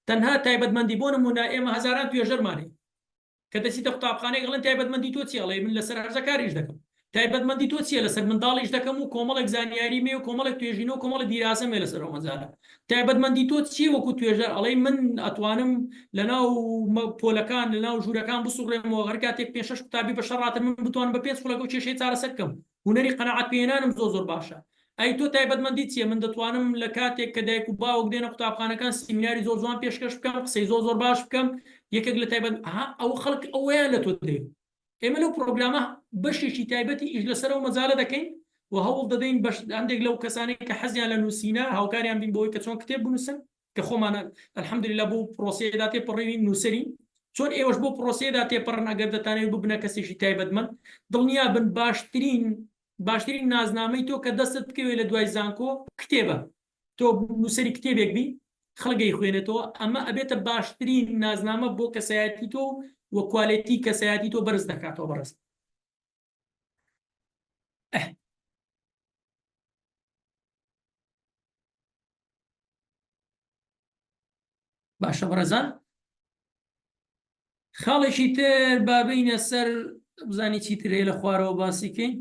تەنها تایبەتمەندی بۆ نمونە ئێمە هەزاران توێژەرمانێ کە دەچیتە قوتابخانەیە گەڵن تایبەتمەندی تۆ چیە ئەڵێ من لەسەر هەرزەکاریش دەکەم. تایبەتمەندی تۆ چیە لەسەر منداڵیش دەکەم و کۆمەڵێک زانیاری مێ و کۆمەڵێک توێژینە و کۆمەڵی دیراسە مێ لەسەر ئەو مەجالە. تایبەتمەندی تۆ چی وەکو توێژەر ئەڵێ من ئەتوانم لە ناو پۆلەکان لە ناو ژوورەکان بسوڕێمەوە هەر کاتێک 5-6 قوتابی بەشەڕاتە من بتوانم بە 5 خولەکە و کێشەی چارەسەر بکەم هونەری قەناعەت پێهێنانم زۆر باشە. ئەی تۆ تایبەتمەندی چییە؟ من دەتوانم لە کاتێک کە دایک و باوک دێنە قوتابخانەکان سیمیناری زۆر جوان پێشکەش بکەم قسەی زۆر باش بکەم یەکێک لە تایبەت ئەو خەڵک ئەوەیان لە تۆ دێ. ئێمە لەو پرۆگرامە بەشێکی تایبەتی ئیش لەسەرەوە مەجالە دەکەین و هەوڵ دەدەین هەندێک لەو کەسانێک کە حەزیان لە نووسینە هاوکاریان بین بۆی کە چۆن کتێب بنووسن کە خۆمانە الحەمدوللیلا بۆ پرۆسەیەدا تێپەڕێنین نووسەرین چۆن ئێوەش بۆ پرۆسەیەدا تێپەڕن ئەگەر دەتانەوێت ببنە کەسێکی تایبەتمەند دڵنیا بن باشترین نازنامەی تۆ کە دەستت بکەوێت لە دوای زانکۆ کتێبە تۆ نووسەری کتێبێک بی خەڵگەی خوێنێتەوە ئەمە ئەبێتە باشترین نازنامە بۆ کەسایەتی تۆ و کوالێتی کەسایەتی تۆ بەرز دەکاتەوە بەڕست. باشە بەڕێزان خاڵێکی تر بابینە سەر بزانی چی ترێ لە خوارەوە باسیکەین.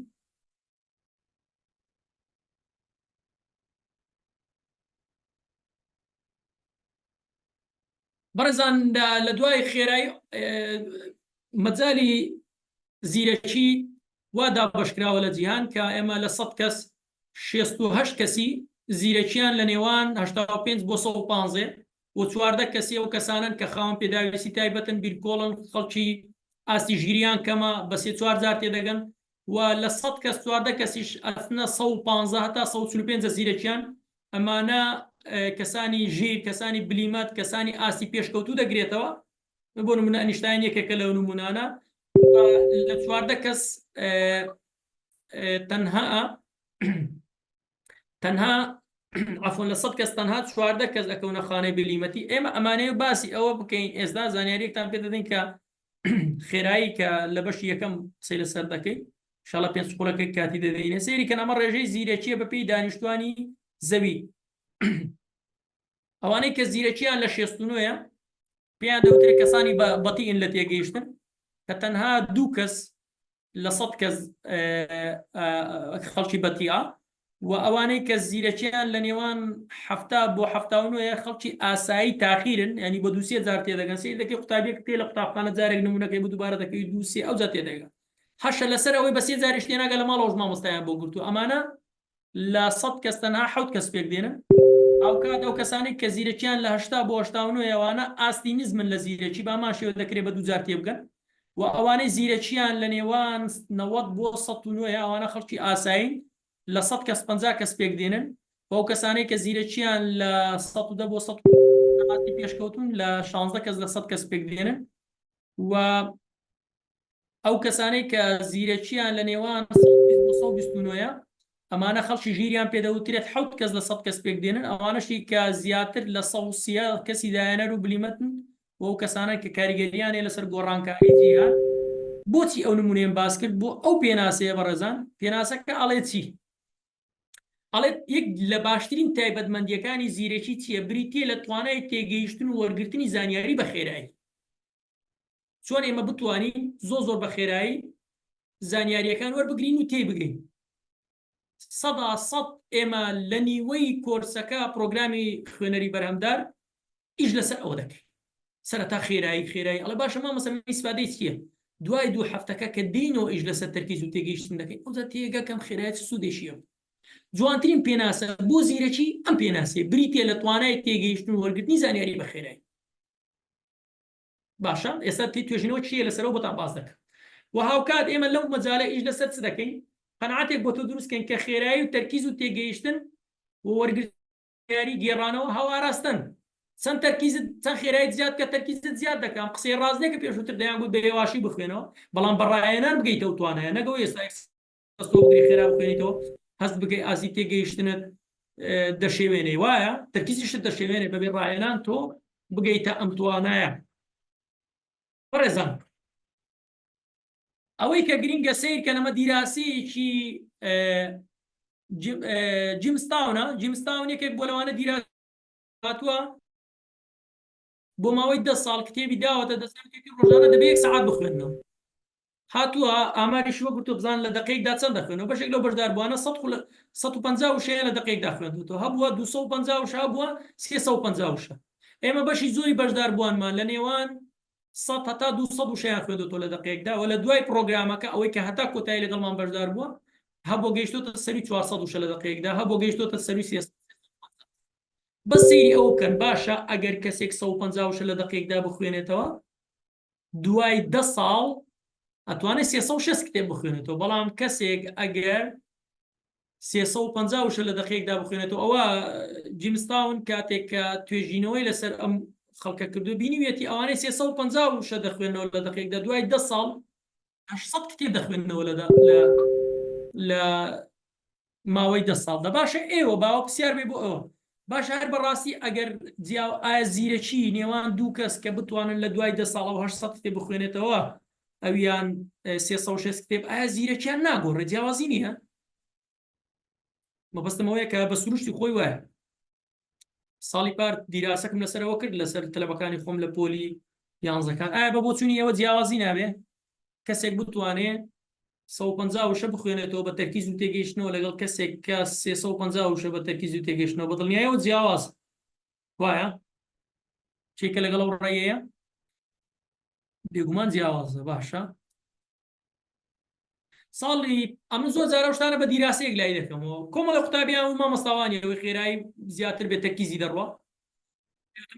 بەڕێزان لە دوای خێرایی مەجالی زیرەکی وا دابەشکراوە لە جیهان کە ئێمە لە 100 کەس 68 کەسی زیرەکیان لە نێوان 85 بۆ 150 و 14 کەسی ئەو کەسانن کە خاوەن پێداویستی تایبەتن بیرکۆڵن خەڵکی ئاستی ژیریان کەمە بە 3-4 جار تێدەگەن و لە 100 کەس 14 کەسیش ئەچنە 150 هەتا 145 زیرەکیان ئەمانە کەسانی ژیر کەسانی بلیمەت کەسانی ئاستی پێشکەوتوو دەگرێتەوە بۆ نمونە ئەنیشتاین یەکێکە لەو نمونانە لە 14 کەس تەنها عفۆن لە 100 کەس تەنها 14 کەس ئەکەونە خانەی بلیمەتی. ئێمە ئەمانەیە باسی ئەوە بکەین ئێستا زانیاریەکتان پێ دەدەین کە خێرایی کە لە بەشی یەکەم قسەی لەسەر دەکەین ئینشاڵڵا 5 قوڵەکەی کاتی دەدەینە سێری کە ئەمە ڕێژەی زیرەکیە بەپێی دانیشتوانی زەوی ئەوانەی کە زیرەکیان لە 69ە پێیان دەوترێت کەسانی بەتیئن لە تێگەیشتن کە تەنها 2 کەس لە 100 کەس خەڵکی بەتییا و ئەوانەی کە زیرەکیان لە نێوان 70 بۆ 79 خەڵکی ئاسایی تاخیرن ینی بە 200,000 تێدەگەن سێ دەکەی قوتابیەک تێ لە قوتابخانە جارێک نمونونەکەی بە دووبارە دەکەی 200 ئەو جا تێدەگەن هەشە لەسەر ئەوەی بە 3 جاریش تێناگە لە ماڵەوەش مامۆستایان بۆ گرتو ئەمانە لە 100 کەس تەنها 7 کەس پێک دێنن ئەو کات ئەو کەسانی کە زیرەکیان لە 80 بۆ 89 ئەوانە ئاستی نزمن لە زیرەکی باماشەوە دەکرێت بە 2 جار تێبگەن و ئەوانەی زیرەکیان لە نێوان 90 بۆ 109 ئەوانە خەڵکی ئاسایی لە 100 کەس 50 کەس پێک دێنن بۆ ئەو کەسانەی کە زیرەکیان لە 110 بۆ 100 پێشکەوتون لە 16 کەس لە 100 کەس پێک دێنن و ئەو کەسانەی کە زیرەکیان لە نێوان 129 ئەمانە خەڵکی ژیریان پێدەوترێت 7 کەس لە 100 کەس پێک دێنن ئەوانەشی کە زیاتر لە 130 کەسی دایانەر و بلیمەتن و ئەو کەسانە کە کاریگەریانێ لەسەر گۆڕانکاری جیهان بۆچی ئەو نمونەیەم باس کرد بۆ ئەو پێناسەیە بەڕێزان پێناسەکە ئەڵێ چی ئەڵێت یەک لە باشترین تایبەتمەندیەکانی زیرەکی چییە بریتێ لە توانای تێگەیشتن و وەرگرتنی زانیاری بە خێرایی چۆن ئێمە بتوانین زۆر بە خێرایی زانیاریەکان وەربگرین و تێبگەین 100% ئێمە لە نیوەی کۆرسەکە پرۆگرامی خوێنەری بەرهەمدار ئیش لەسەر ئەوە دەکەین سەرەتا خێرایی ئەڵێ باشە مامۆستا ئیسفادەی چییە دوای 2 هەفتەکە کە دێنەوە ئیش لەسەر تەرکیز و تێگەیشتن دەکەین ئەوجا تێگەکەم خێرایەت سوودێشیە جوانترین پێناسە بۆ زیرەکی ئەم پێناسێ بریتێ لە توانای تێگەیشتن و وەرگرتنی زانیاری بە خێرایی باشە ئێستا توێژینەوە چیە لەسەرەوە بۆتان باس دەکەم و هاوکات ئێمە لەو مەجالە ئیش لەسەر چ دەکەین قەناعەتێک بۆ تۆ دروستکەین کە خێرایی و تەرکیز و تێگەیشتن و وەرگرتنی گێڕانەوە هەواڕاستن چەند تەرکیزت چەند خێراییت زیاد کە تەرکیزت زیاد دەکەم قسەی ڕاستیە کە پێشووتر دەیان گوت بە هێواشی بخوێنەوە بەڵام بەڕایەنان بگەیتەوە توانایە نەگەوە ئێستا خێرا بخوێنیتەوە هەست بگەی ئازی تێگەیشتنت دەشێوێنێ وایە تەرکیزیشت دەشێوێنێ بەبێ ڕایەنان تۆ بگەیتە ئەم توانایە بەڕێزان ئەوەی کە گرینگە سیر کە نەمە دیراسەیەکی جیمستاون یەکێک بۆ لەوانە دیراسی هاتووە بۆ ماوەی 10 ساڵ کتێبی داوەتە دەستێکی ڕۆژانە دەبێت 1 سەعات بخوێنەوە هاتووە ئاماریش وە گرتو بزان لە دقەیەکدا چەند دەخوێنەوە بەشێک لەو بەشداربووانە 150 لە دقەیەک داخوێنێتەوە هەبووە 250 بووە 350 ئێمە بەشی زۆری بەشداربووانمان لە نێوان 100 هەتا 200 خوێندەوە لە دقەیەکدا و لە دوای پرۆگرامەکە ئەوەی کە هەتا کۆتایی لەگەڵمان بەشدار بووە هەبوو گەیشتۆتە سەری 400 لە دقەیەکدا هەبوو گەیشتۆتە سەری 300 بە سەیری ئەو بکەن باشە ئەگەر کەسێک 150 لە دقەیەکدا بخوێنێتەوە دوای 10 ساڵ ئەتوانێت 360 کتێب بخوێنێتەوە بەڵام کەسێک ئەگەر 350 لە دقەیەکدا بخوێنێتەوە ئەوە جیمستاون کاتێک کە توێژینەوەی لەسەر ئەم خەڵکە کردو بینیوێتی ئەوانەی 350 دەخوێنەوە لە دقەیەکدا دوای 10 ساڵ 800 کتێب دەخوێنەوە لە ماوەی 10 ساڵدا باشە ئێوە باوە پرسیار بێ بۆ ئەوە باشە هەر بەڕاستی ئەگەر ئایا زیرەکی نێوان دوو کەس کە بتوانن لە دوای 10 ساڵەوە 800 کتێب بخوێنێتەوە ئەویان 360 کتێب ئایا زیرەکیان ناگۆڕێ جیاوازی نییە مەبەستمەوەیە کە بە سروشتی خۆی وایە ساڵی پار دیراسەکەم لەسەرەوە کرد لەسەر تەلەبەکانی خۆم لە پۆلی 11کان ئایا بە بۆ چوونی ئەوە جیاوازی نابێ کەسێک بتوانێت 150 بخوێنێتەوە بە تەرکیز و تێگەیشتنەوە لەگەڵ کەسێک کە 350 بە تەرکیز و تێگەیشتنەوە بە دڵنیاییەوە جیاواز وایە چێکە لەگەڵ ئەو ڕێیەیە بێگومان جیاوازە باشە ساڵی ئەمە زۆر جارە شتانە بە دیراسەیەک لای دەکەمەوە کۆمەڵە قوتابیان و مامۆستاوانی ئەوەی خێرایی زیاتر بێت تەرکیزی دەڕوە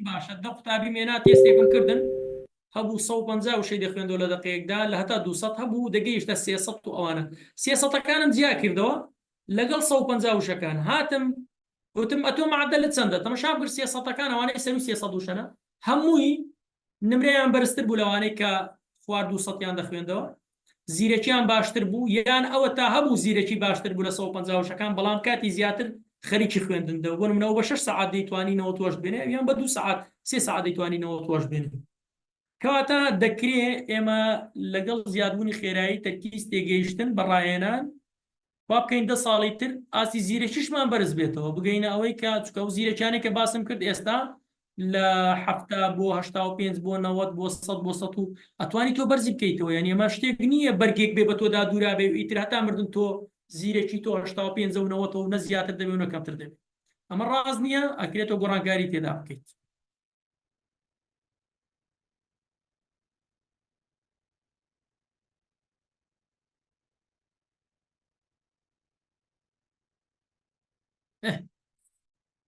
باشە دە قوتابی مێنا تێستێکم کردن هەبوو 150 دەخوێندەوە لە دقەیەکدا لە هەتا 200 هەبوو دەگەیشتە 300 و ئەوانە 300ەکانم جیا کردەوە لەگەڵ 150 هاتم وتم ئەتۆ معدەلت چەندە تەماشا کرد 300ەکان ئەوانەی سەر 300 هەمووی نمرەیان بەرزتر بوو لەوانەی کە خوار 200یان دەخوێندەوە زیرەکیان باشتر بوو یان ئەوە تا هەبوو زیرەکی باشتر بوو لە 150 بەڵام کاتی زیاتر خەریکی خوێندنەوە بۆ نمونەوە بە 6 ساعت دەیتوانینەوە تۆش بێنێ یان بە 2 ساعت 3 ساعت دەیتوانینەوە تۆش بێنێ کەواتە دەکرێت ئێمە لەگەڵ زیادبوونی خێرایی تەرکیز تێگەیشتن بەڕایەنان با بکەین 10 ساڵی تر ئاسی زیرەکیشمان بەرز بێتەوە بگەینە ئەوەی کە چکە و زیرەکیانێک کە باسم کرد ئێستا لە 70 بۆ 85 بۆ 90 بۆ 100 بۆ 100 و ئەتوانی تۆ بەرزی بکەیتەوە یعنی ئەمە شتێک نییە بەرگێک بێ بە تۆدا دوورا بێ و ئیتر هەتا مردن تۆ زیرێکی تۆ 85 و 90 و نە زیاتر دەبێ و نەکەمتر دەبێت ئەمە ڕاست نییە ئەکرێتەوە گۆڕانکاری تێدا بکەیت.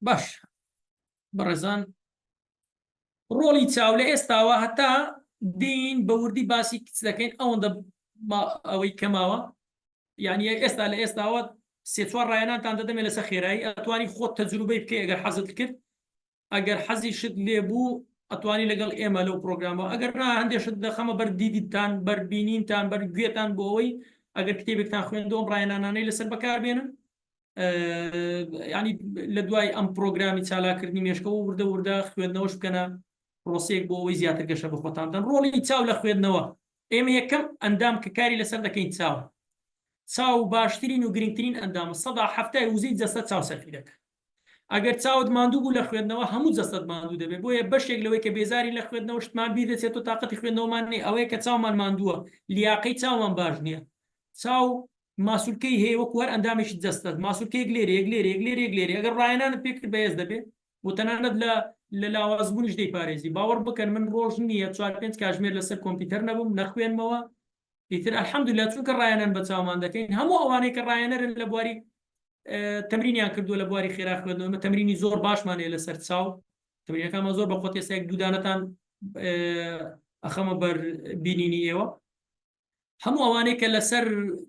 باش بەڕێزان ڕۆڵی چاو لە ئێستاوە هەتا دین بە وردی باسی کچ دەکەین ئەوەندە ئەوەی کەماوە یعنی ئێستا لە ئێستاوە سێ چوار ڕایەنانتان دەدەمێت لەسەر خێرایی ئەتوانی خۆت تەجروبەی بکەی ئەگەر حەزت کرد ئەگەر حەزی شت لێبوو ئەتوانی لەگەڵ ئێمە لەو پرۆگرامەوە ئەگەر نا هەندێشت دەخەمە بەر دیدیتان بەربینینتان بەر گوێتان بۆ ئەوەی ئەگەر کتێبێکتان خوێندەوە ڕایەنانانەی لەسەر بەکاربێنن ینی لە دوای ئەم پرۆگرامی چالاکردنی مێشکە و وردە وردە خوێندنەوەش بکەنە پرۆسەیەک بۆ ئەوەی زیاتر گەشە بە خۆتاندان ڕۆڵی چاو لە خوێندنەوە ئێمە یەکەم ئەندام کە کاری لەسەر دەکەین چاو باشترین و گرنگترین ئەندامە سەدا هەفتای وزەی جەستە چاو سەرفی دەکات ئەگەر چاوت ماندوو بوو لە خوێندنەوە هەموو جەستت ماندوو دەبێت بۆیە بەشێک لەوەی کە بێزاری لە خوێندنەوە شتمان بیر دەچێت و تااقەتی خوێندنەوەمان نیە ئەوەیە کە چاومان ماندووە لیاقەی چاومان باش نییە چاو ماسوولکەی هەیە وەکو هەر ئەندامێکی جەستت ماسوولکەیەک لێرێک ئەگەر ڕایەنانت پێکرد بەهێز دەبێت و تەنانەت لە لاوازبوونیش دەیپارێزی باوەڕ بکەن من ڕۆژ نییە 4-5 کاتژمێر لەسەر کۆمپیوتەر نەبووم نەخوێنمەوە ئیتر ئەلحەمدوللا چونکە ڕایەنان بە چاومان دەکەین هەموو ئەوانەی کە ڕایەنەرن لە بواری تەمرینیان کردووە لە بواری خێرا خوێندنەوە تەمرینی زۆر باشمانەیە لەسەر چاو تەمرینەکانمان زۆر بە خۆت ئێستاێک دوودانەتان ئەخەمە بەر بینینی ئێوە هەموو ئەوانەی کە لەسەر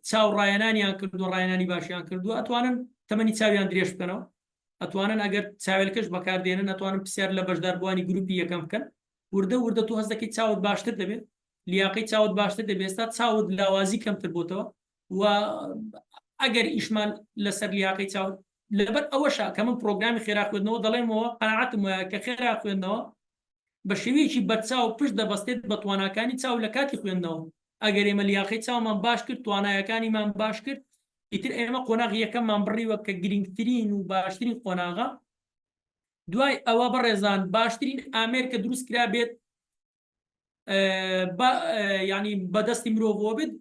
چاو ڕایەنانیان کردو ڕایەنانی باشیان کردووە ئەتوانن تەمەنی چاویان درێژ بکەنەوە ئەتوانن ئەگەر چاوێلکەش بەکاردێنن ئەتوانن پرسیار لە بەشداربووانی گروپی یەکەم بکەن وردە تو هەست دەکەی چاوت باشتر دەبێت لیاقەی چاوت باشتر دەبێت ئێستا چاوت لاوازی کەمتر بۆتەوە و ئەگەر ئیشمان لەسەر لیاقەی چاوت لەبەر ئەوەشە کە من پرۆگرامی خێرا خوێندنەوە دەڵێمەوە قەناعەتم وایە کە خێرا خوێندنەوە بە شێوەیەکی بەرچاو پشت دەبەستێت بە تواناکانی چاو لە کاتی خوێندنەوە ئەگەر ئێمە لیاقەی چاومان باش کرد توانایەکانیمان باش کرد ئیتر ئێمە قۆناغ یەکەممان بڕیوە کە گرنگترین و باشترین قۆناغا دوای ئەوە بەڕێزان باشترین ئامێر کە دروست کرا بێت ینی بەدەستی مرۆڤەوە بێت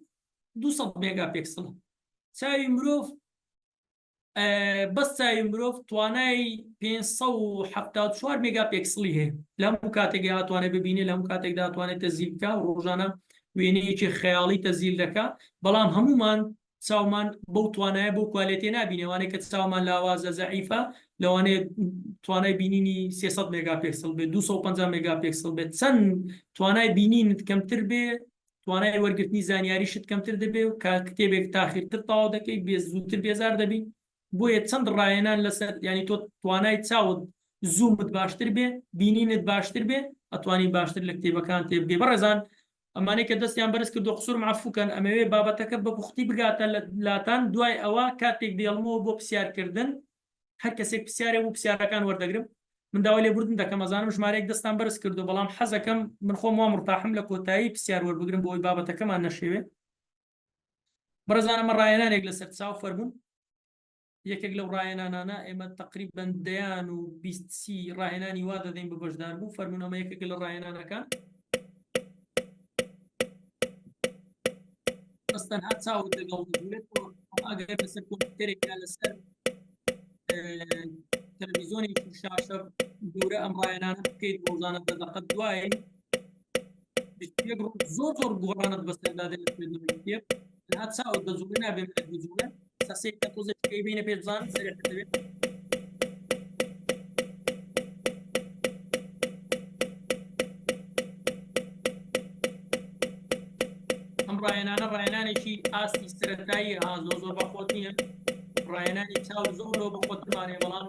200 مێگاپیکسڵ چاوی مرۆڤ بەس چاوی مرۆڤ توانای 574 مێگاپیکسڵی هەیە لە هەموو کاتێکدا هاتوانێت ببینێت لە هەموو کاتێکدا هاتوانێت تەزیل بکە و ڕۆژانە وێنەیەکی خەیاڵی تەزیل دەکا بەڵام هەمومان چاومان بەو توانایە بەو کوالێتێ نبینێوانەیە کە چاومان لاوازە زەعیفە لەوانەیە توانای بینینی 300 مێگاپیکسڵ بێت 250 مێگاپیکسڵ بێت چەند توانای بینینت کەمتر بێ توانای وەرگرتنی زانیاریشت کەمتر دەبێت و کتێبێک تاخیرتر تاوا دەکەیت زووتر بێزار دەبی بۆیە چەند ڕایەنان لەسەر ینی تۆ توانای چاوت زوومت باشتر بێ بینینت باشتر بێ ئەتوانی باشتر لە کتێبەکان تێبگەی بەڕێزان ئەمانەی کە دەستیان بەرز کردو قسوور معفوکەن ئەمەوێ بابەتەکە بە پوختی بگاتە لاتان دوای ئەوە کاتێک دێڵمەوە بۆ پرسیارکردن هەر کەسێک پرسیارێ بوو پرسیارەکان وەردەگرم من داوای لێبوردن دەکەم ئەزانم ژمارەیەک دەستان بەرز کردو بەڵام حەزەکەم من خۆم وا مرتاحم لە کۆتایی پرسیار وەربگرم بۆی بابەتەکەمان نەشێوێ بەڕێزان ئەمە ڕایەنانێک لەسەر چاو فەرموون یەکێک لەو ڕایەنانانە ئێمە تقریبەن دەیان و 20 ڕایەنانی وا دەدەین بە بەشدار بوو فەرموون ئەمە یەکێک لە ڕایەنانەکان تەنها چاوت لەگەڵ دەبێت ئەگەر لەسەر کۆمپیوتەرێکدا لەسەر تەلەڤیزۆنێکی شاشە گەورە ئەم ڕایەنانە بکەیت ڕۆژانە دەقەت دوای زۆر گۆڕانت بەسەردادێت لە خوێندنەوەی کتێب تەنها چاوت دەزوڵێ نابێت بجوڵێ سەسێک کە تۆزێکی بینە پێشزان سەرێک دەبێت ڕایەنانە ڕایەنانێکی ئاستی سەرەتایی زۆر بەخۆت نییە ڕایەنانی چاو زۆرەوە بەخۆتمانێ بەڵام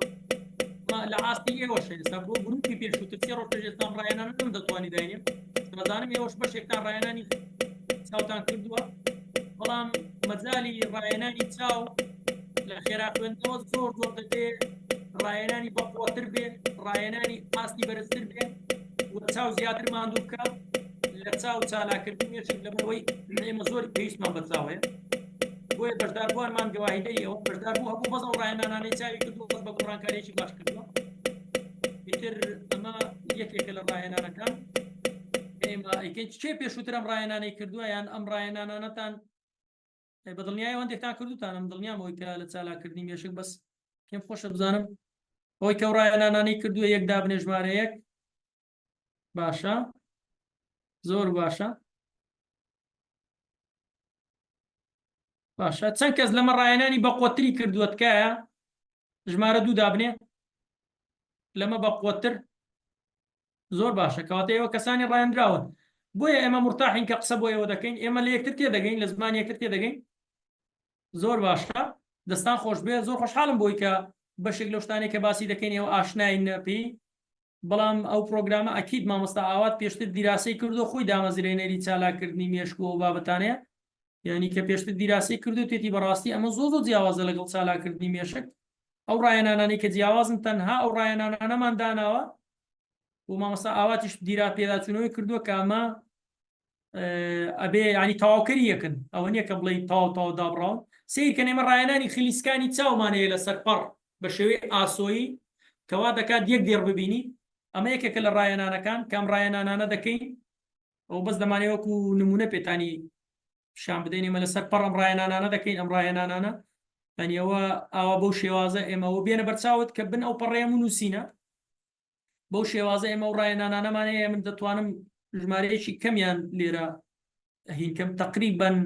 لە ئاستی ئێوەش ئێستا بۆ گروپی پێشووتر سێ ڕۆژ پێشێستان ڕایەنانە نم دەتوانی داینێ دەزانم ئێوەش بەشێکتان ڕایەنانی چاوتان کردووە بەڵام مەجالی ڕایەنانی چاو لە خێرا خوێندنەوە زۆر دەبێت ڕایەنانی بەخۆتر بێت ڕایەنانی ئاستی بەرزتر بێت و چاو زیاتر ماندوو بکات لە چاو چالاکردنیەشێک لەبەرەوەی ئێمە زۆر پێویستمان بە چاوەیە بۆیە بەشداربووانمان گواهیدەری ئەوە بەشداربوو هەبوو بەس ئەو ڕایەنانانەی چاوی کردووە بەس بە گۆڕانکاریەکی باش کردووە ئیتر ئەمە یەکێکە لە ڕاهێنانەکان ئێمە ئەیکەین چێ پێشووتر ئەم ڕاهێنانەی کردووە یان ئەم ڕاهێنانانەتان بە دڵنیای ئەوەندێکتان کردوتان ئەم دڵنیامەوەی کە لە چالاکردنی مێشک بەس پێم خۆشە بزانم ئەوەی کە ڕاهێنانانەی کردووە یەک دابنێ ژمارە یەک باشە زۆر باشە باشە چەند کەس لەمە ڕاهێنانی بە قوتری کردووە تکایە ژمارە دوو دابنێ لەمە بە قوتر زۆر باشە کەواتە ئێوە کەسانی ڕاهێنراون بۆیە ئێمە مرتاحین کە قسە بۆ ئێوە دەکەین ئێمە لە یەکتر تێ دەگەین لە زمانی یەکتر تێ دەگەین زۆر باشە دەستان خۆش بێ زۆر خۆشحاڵم بۆی کە بەشێک لەو شتانێک کە باسی دەکەین ئێوە ئاشناین پێی بەڵام ئەو پرۆگرامە ئەکید مامۆستا ئاوات پێشتر دیراسی کردو خۆی دامەزرێنەری چالاکردنی مێشک و بابەتانەیە یعنی کە پێشتر دیراسی کردو تێتی بەڕاستی ئەمە زۆر جیاوازە لەگەڵ چالاکردنی مێشک ئەو ڕاهێنانانی کە جیاوازن تەنها ئەو ڕاهێنانانەمان داناوە و مامۆستا ئاواتیش دیرا پێداچوونەوەی کردووە کە ئەمە ئەبێ ینی تەواوکەری یەکن ئەوە نییە کە بڵێ تاو دابڕاون سیرکە نێمە ڕاهێنانی خلیسکانی چاومانەیە لەسەر پەڕ بە شێوەی ئاسۆیی کەوا دەکات یەک دێڕ ببینی ئەمە یەکێکە لە ڕاهێنانەکان کام ڕاهێنانانە دەکەین ئەو بەس دەمانێت وەکو نمونە پێتانی شان بدەین ئێمە لەسەر پەڕ ئەم ڕاهێنانانە دەکەین ئەم ڕاهێنانانە ئەنیەوە ئاوا بەو شێوازە ئێمەوە بێنە بەرچاوت کە بن ئەو پەڕێم و نووسینە بەو شێوازە ئێمە و ڕاهێنانانەمانەیە من دەتوانم ژمارەیەکی کەمیان لێرە هینکەم تقریبەن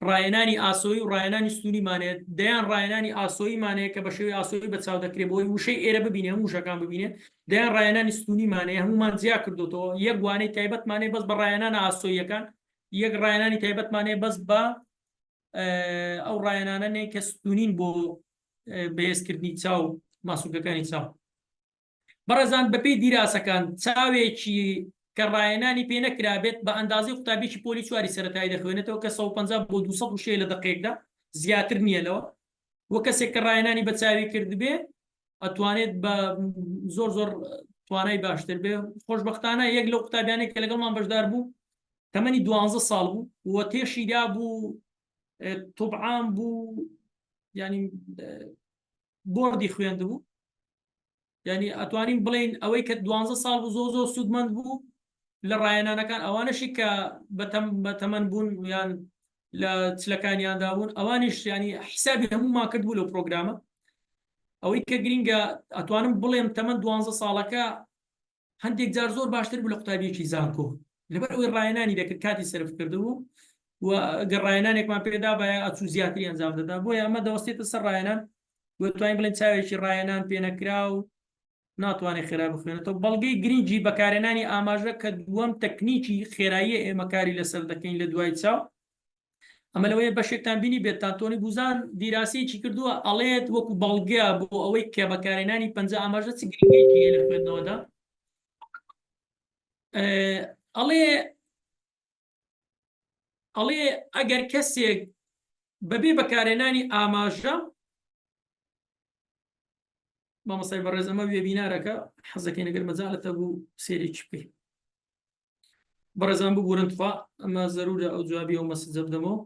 ڕاهێنانی ئاسۆیی و ڕاهێنانی ستونیمانێت دەیان ڕاهێنانی ئاسۆییمانەیە کە بە شێوەی ئاسۆیی بەچاو دەکرێت بۆی وشەی ئێرە ببینێ هەموو شەکان ببینێ دەیان ڕاهێنانی ستونیمانەیە هەمومان جیا کردوتەوە یەک وانەی تایبەتمانەیە بەس بە ڕاهێنانە ئاسۆییەکان یەک ڕاهێنانی تایبەتمانەیە بەس بە ئەو ڕاهێنانەیە کە ستونین بۆ بەهێزکردنی چاو ماسوولەکانی چاو بەڕێزان بەپێی دیراسەکان چاوێکی کە ڕاهێنانی پێ نەکرابێت بە ئەندازی قوتابێکی پۆلی چواری سەرەتایی دەخوێنێتەوە کە 150 بۆ 200 شێ لە دقێکدا زیاتر نییە لەوە وە کەسێک کە ڕاهێنانی بە چاوی کردبێ ئەتوانێت بە زۆر توانای باشتر بێ خۆشبەختانە یەک لەو قوتابیانێک کە لەگەڵمان بەشدار بوو تەمەنی 12 ساڵ بوو وە تێشیدا بوو توبعام بوو ینی بۆردی خوێندبوو ینی ئەتوانین بڵین ئەوەی کە 12 ساڵ بوو زۆر سوودمەند بوو لە ڕاهێنانەکان ئەوانشی کە بە تەمەن بوون یان لە چلەکانیاندا بوون ئەوانیش ینی حسابی هەموومان کرد بوو لە پرۆگرامە ئەوەی کە گرینگە ئەتوانم بڵێم تەمەن 12 ساڵەکە هەندێک جار زۆر باشتر بوو لە قوتابیەکی زانکۆ لەبەر ئەوەی ڕاهێنانی دەکرد کاتی سرف کردبوو و گەر ڕاهێنانێکمان پێدا بە ئەچوو زیاتری ئەنجام دەدا بۆیە ئەمە دەوەستێتە سەر ڕاهێنان توانین بڵێن چاوێکی ڕاهێنان پێ نەکرا و ناتوانێت خێرا بخوێنێتەوە بەڵگەی گرنگی بەکارهێنانی ئاماژە کە دووەم تەکنیکی خێرایی ئێمە کاری لەسەر دەکەین لە دوای چاو ئەمە لەوەیە بەشێکتان بینی بێتان تۆنی بوزان دیراسیی کردووە ئەڵێت وەکو بەڵگە بۆ ئەوەی کە بەکارهێنانی پەنجە ئاماژە چ گرنگێکی لە خوێندنەوەدا ئەڵێ ئەگەر کەسێک بەبێ بەکارهێنانی ئاماژە مامۆستای بەڕێز ئەمە وێبینارەکە حەزەکەی نەگەر مەجاڵەتە بوو سێرێکی بکەین بەڕێزان ببورن تخوا ئەمە زەرورە ئەو جوابی ئەو مەسەجە بدەمەوە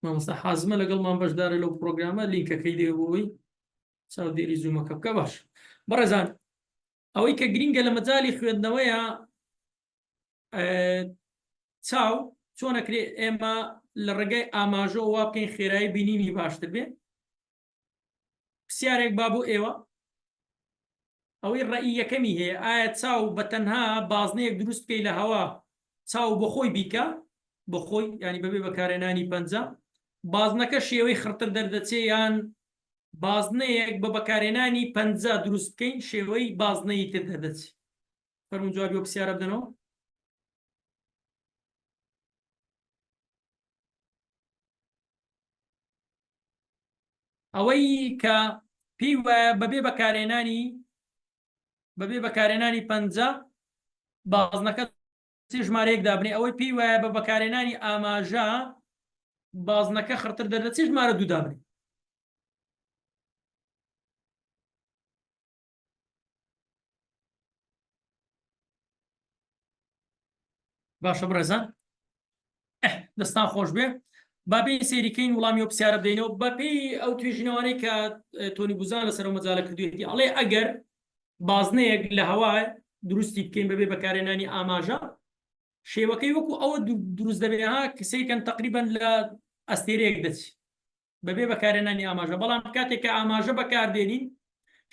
مامۆستا حازمە لەگەڵمان بەشدارە لەو پرۆگرامە لینکەکەی دێبەوەی چاودێری زوومەکە بکە باش بەڕێزان ئەوەی کە گرینگە لە مەجاڵی خوێندنەوەیە چاو چۆنەکرێ ئێمە لە ڕێگای ئاماژە وا بکەین خێرایی بینینی باشتر بێ پرسیارێک با بۆ ئێوە ئەوەی ڕەئی یەکەمی هەیە ئایا چاو بە تەنها بازنەیەک دروست بکەی لە هەوا چاو بۆ خۆی بیکە بۆ خۆی ینی بەبێ بەکارهێنانی پەنجە بازنەکە شێوەی خڕتر دەردەچێ یان بازنەیەک بە بەکارهێنانی پەنجە دروست بکەین شێوەی بازنەی تر دەردەچێ فەرموون جوابی ئەو پرسیارە بدەنەوە ئەوەی کە پێی وایە بەبێ بەکارهێنانی پەنجە بازنەکە ژمارەیەک دابنێ ئەوەی پێی وایە بە بەکارهێنانی ئاماژە بازنەکە خڕتر دەردەچێ ژمارە دوو دابنێ باشە بڕێزان دەستان خۆش بێ بابێ سێریکەین وڵامی و پرسیارە بدەینەوە بەپێی ئەو توێژینەوانەی کە تۆنی بوزان لەسەر ئەو مەجاڵە کردوێتی ئەڵێ ئەگەر بازنەیەک لە هەوا دروستی بکەین بەبێ بەکارهێنانی ئاماژە شێوەکەی وەکو ئەوە دروست دەبێها کەسێکن تقریبان لە ئەستێرەیەک دەچی بەبێ بەکارهێنانی ئاماژە بەڵام کاتێک کە ئاماژە بەکاردێنین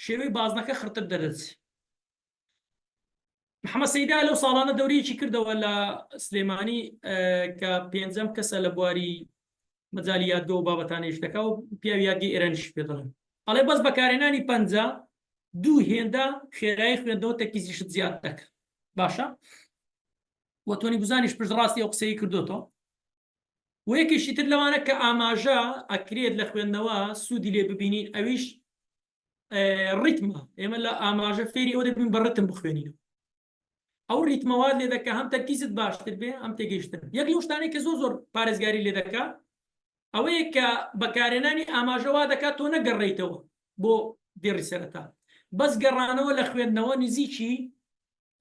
شێوەی بازنەکە خرتر دەدەچێت محەممەد سەیدا لەو ساڵانە دەورەیەکی کردەوە لە سلێمانی کە پێنجەم کەسە لە بواری مەجای یادگە و بابەتانەیش دەکا و پیاوی یادگەی ئێرانیش پێ دەڵێن ئەڵێ بەس بەکارهێنانی پەنجە دوو هێندە خێرایی خوێندەوە تەرکیزیشت زیاد دەکە باشە وە تۆنی گوزانیش پشت ڕاستی ئەو قسەی کردوتەوە و یەکێکی تر لەوانە کە ئاماژە ئەکرێت لە خوێندنەوە سوودی لێ ببینین ئەویش ڕیتمە ئێمە لە ئاماژە فێری ئەو دەبین بە ڕتم بخوێنین ئەو ریتمەوات لێ دەکە هەم تەرکیزت باشتر بێ ئەم تێگەیشتن یەک لەو شتانەی کە زۆر پارێزگاری لێ دەکا ئەوەیە کە بەکارهێنانی ئاماژەوا دەکات تۆ نەگەڕێیتەوە بۆ دێڕی سەرەتا بەس گەڕانەوە لە خوێندنەوە نزیکی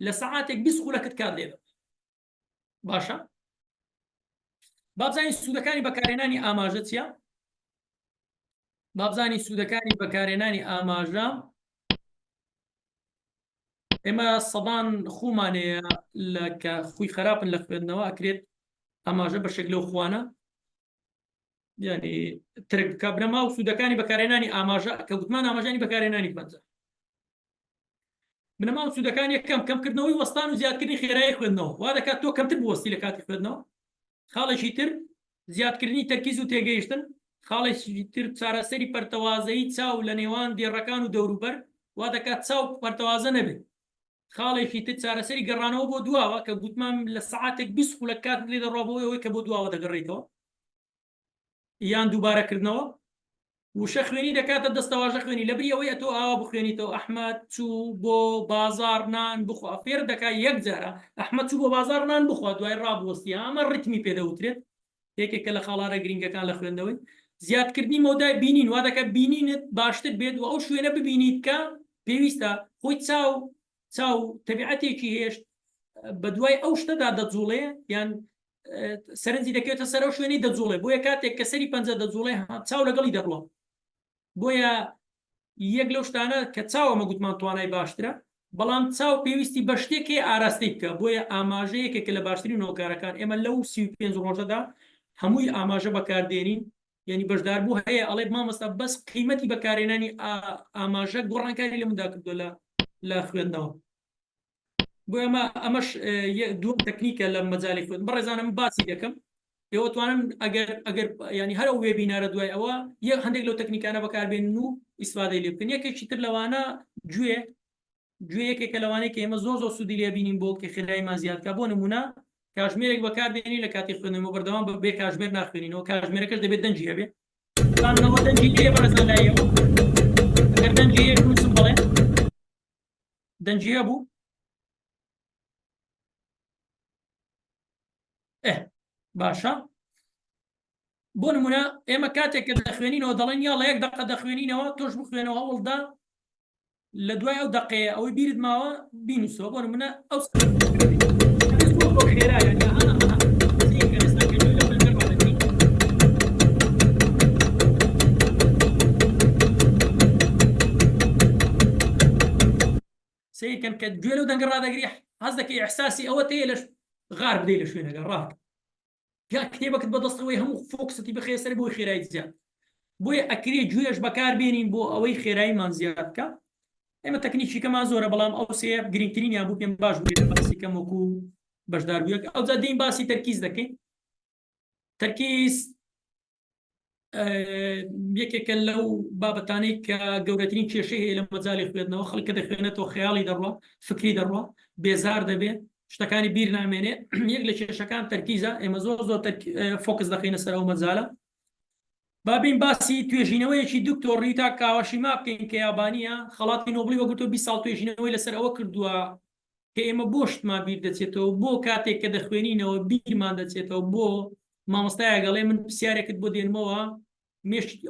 لە سەعاتێک 20 خولەکت کات لێ دەبێت باشە بابزانین سوودەکانی بەکارهێنانی ئاماژە چییە بابزانین سوودەکانی بەکارهێنانی ئاماژە ئێمە سەدان خومانەیە کە خوی خراپن لە خوێندنەوە ئەکرێت ئاماژە بەشێک لەو خوانە یعنی ترک بکە بنەما و سوودەکانی بەکارهێنانی ئاماژە کە گوتمان ئاماژانی بەکارهێنانی پەنجە بنەما و سوودەکان یەکەم کەمکردنەوەی وەستان و زیادکردنی خێرایی خوێندنەوە وا دەکات تۆ کەمتر بوەستی لە کاتی خوێندنەوە خاڵێکی تر زیادکردنی تەرکیز و تێگەیشتن خاڵێکی تر چارەسەری پەرتەوازەیی چاو لە نێوان دێڕەکان و دەوروبەر وا دەکات چاو پەرتەوازە نەبێت خاڵێکی تر چارەسەری گەڕانەوە بۆ دواوە کە گوتمان لە سەعاتێک 20 خولەک کات لێ دەڕۆبەوە ئەوەی کە بۆ دواوە دەگەڕێیتەوە یان دووبارەکردنەوە وشە خوێنی دەکاتە دەستەواژە خوێنی لەبری ئەوەی ئەتۆ ئاوا بخوێنیتەوە ئەحمەد چوو بۆ بازار نان بخوا فێر دەکات یەک جارە ئەحمەد چوو بۆ بازار نان بخوا دوای ڕابوەستی ئەمە ڕیتمی پێدەوترێت یەکێکە لە خاڵارە گرنگەکان لە خوێندنەوەی زیادکردنی مەودای بینین وا دەکات بینینت باشتر بێت و ئەو شوێنە ببینیت کە پێویستە خۆی چاو تەبیعەتێکی هێشت بە دوای ئەو شتەدا دەجوڵێ یان سەرنجی دەکەوێتە سەر ئەو شوێنەی دەجوڵێ بۆیە کاتێک کە سەری پەنجە دەجوڵێ چاو لەگەڵی دەڕڵە بۆیە یەک لەو شتانە کە چاوەمە گوتمان توانای باشترە بەڵام چاو پێویستی بە شتێکی ئاراستی بکە بۆیە ئاماژەیەکێکە لە باشترین هۆکارەکان ئێمە لەو 35 ڕۆژەدا هەمووی ئاماژە بەکاردێنین یعنی بەشدار بوو هەیە ئەڵێ مامۆستا بەس قیمەتی بەکارهێنانی ئاماژە گۆڕانکاری لە مندا کردو لە خوێندنەوە بۆ ئەمەش دووەم تەکنیکە لە مەجالی خوێندن بەڕێزانم باسی دەکەم ئێوە توانن ئەگەر ینی هەرە وێبینارە دوای ئەوە یەک هەندێک لەو تەکنیکانە بەکاربێنن و ئیسفادەی لێ بکەن یەکێکی تر لەوانە گوێیەکێکە لەوانەیە کە ئێمە زۆر سوودی لێ بینین بۆ کە خێراییمان زیادکە بۆ نمونە کاژمێرێک بەکاردێنی لە کاتی خوێندنەوە بەردەوام بێ کاژمێر ناخوێنینەوە کاژمێرەکەش دەبێت دەنجی هەبێ دەنجی لێ بەڕێزان لایەوە ئەگەر دەنجی هەیە نووسم بڵێ دەنجی هەبوو باشە بۆ نمونە ئێمە کاتێک کە دەخوێنینەوە دەڵێن یاڵە یەک دەقە دەخوێنینەوە تۆش بخوێنەوە هەوڵدا لە دوای ئەو دەقەیە ئەوەی بیرت ماوە بینوسەوە بۆ نمونە ئەو خێرا سیرکەن کە گوێ لەو دەنگە ڕادەگری هەز دەکەی ئەحساسی ئەوە تەیە لەش غار بدەی لە شوێنەکە ڕاک یا کتێبەکەت بەدەستەوەی هەموو فۆکسەتی بەخێ سەر بۆی خێرایی زیاد بۆیە ئەکرێ گوێش بەکاربێنین بۆ ئەوەی خێراییمان زیاد بکە ئێمە تەکنیکی کەمان زۆرە بەڵام ئەو سێ گرنگترینیان بوو پێم باش بوو لە باسی کەم وەکو بەشداربوویەک ئەوجا دەین باسی تەرکیز دەکەین تەرکیز یەکێکە لەو بابەتانەی کە گەورەترین کێشەی هەیە لە مەجالی خوێندنەوە خەڵکە دەخوێنێتەوە خەیاڵی دەڕوا فکری دەڕوا بێزار دەبێت شتەکانی بیر نامێنێ یەک لە کێشەکان تەرکیزە ئێمە زۆر فۆکس دەخینە سەر ئەو مەجالە بابین باسی توێژینەوەیەکی دکتۆر ریتا کاواشیما بکەین کە یابانیە خەڵاتی نۆبلی وەگوتۆ 20 ساڵ توێژینەوەی لەسەر ئەوە کردووە کە ئێمە بۆ شتمان بیر دەچێتەوە بۆ کاتێک کە دەخوێنینەوە بیرمان دەچێتەوە بۆ مامۆستایە گەڵێ من پرسیارێکت بۆ دێنمەوە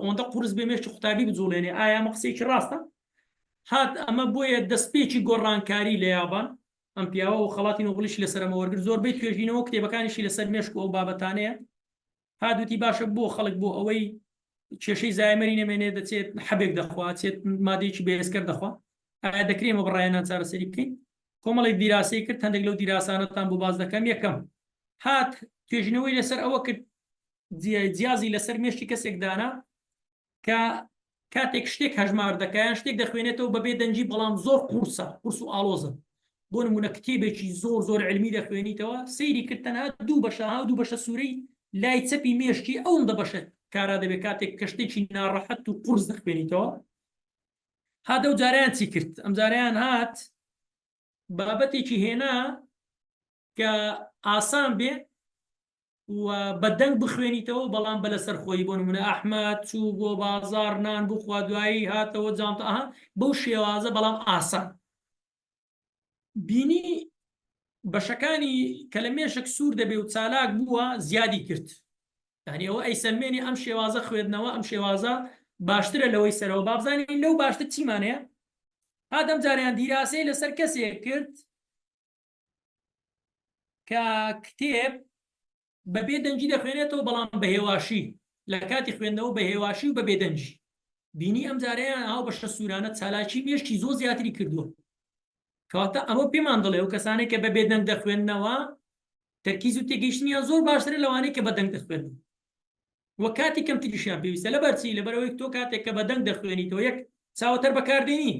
ئەوەندە قورس بێ مێشتی قوتابی بجوڵێنێ ئایا ئەمە قسەیەکی ڕاستە هات ئەمە بۆیە دەستپێکی گۆڕانکاری لە یابان ئەم پیاوە و خەڵاتی نۆبلیش لەسەرەمە وەرگر زۆربەی توێژینەوە کتێبەکانیشی لەسەر مێشک و ئەو بابەتانەیە هادوتی باشە بۆ خەڵک بۆ ئەوەی کێشەی زایمەری نەمێنێ دەچێت حەبێک دەخوا چێت مادەیەکی بێهێزکەر دەخوا ئایا دەکرێت ئەمە بەڕایەنان چارەسەری بکەین. کۆمەڵێک دیراسی کرد، هەندێک لەو دیراسانەتان بۆ باز دەکەم. یەکەم هات توێژینەوەی لەسەر ئەوە کرد، جیازی لەسەر مێشتی کەسێک دانا کە کاتێک شتێک هەژمار دەکەیان شتێک دەخوێنێتەوە بەبێ دەنجی، بەڵام زۆر قورسە، قورس و ئاڵۆزە. بۆ نمونە کتێبێکی زۆر زۆر علمی دەخوێنیتەوە، سەیری کردتەنها دوو بەشە، دوو بەشە سوورەی لای چەپی مێشتی ئەوەندە بەشە کارا دەبێت کاتێک کە شتێکی ناڕەحەت و قورس دەخوێنیتەوە. هات ئەو جاریان چی کرد؟ ئەم جاریان هات بابەتێکی هێنا کە ئاسان بێ و بەدەنگ بخوێنیتەوە، بەڵام بە لەسەر خۆی. بۆ نمونە ئەحمەد چوو بۆ بازار نان بخوا، دوایی هاتەوە جامتە بەو شێوازە، بەڵام ئاسان بینی. بەشەکانی کە لە مێشک سوور دەبێ و چالاک بووە زیادی کرد. یعنی ئەوە ئەیسەلمێنی ئەم شێوازە خوێندنەوە، ئەم شێوازە باشترە لەوەی سەرەوە. بابزانین لەو باشتر چیمانەیە؟ هادەم جاریان دیراسەی لەسەر کەسێک کرد کە کتێب بەبێ دەنجی دەخوێنێتەوە، بەڵام بە هێواشی، لە کاتی خوێندنەوە بە هێواشی و بەبێ دەنجی. بینی ئەم جاریان ئاو بەشە سوورانە چالاکی مێشتی زۆر زیاتری کردووە. کەواتە ئەمە پێمان دەڵێ و کەسانێک کە بەبێ دەنگ دەخوێندنەوە تەرکیز و تێگەیشتنیان زۆر باشترە لەوانەیە کە بە دەنگ دەخوێنن. وە کاتی کەم تریشیان پێویستە. لەبەرچی لەبەرەوەی تۆ کاتێک کە بە دەنگ دەخوێنیتەوە یەک چاوەتەر بەکاردێنی،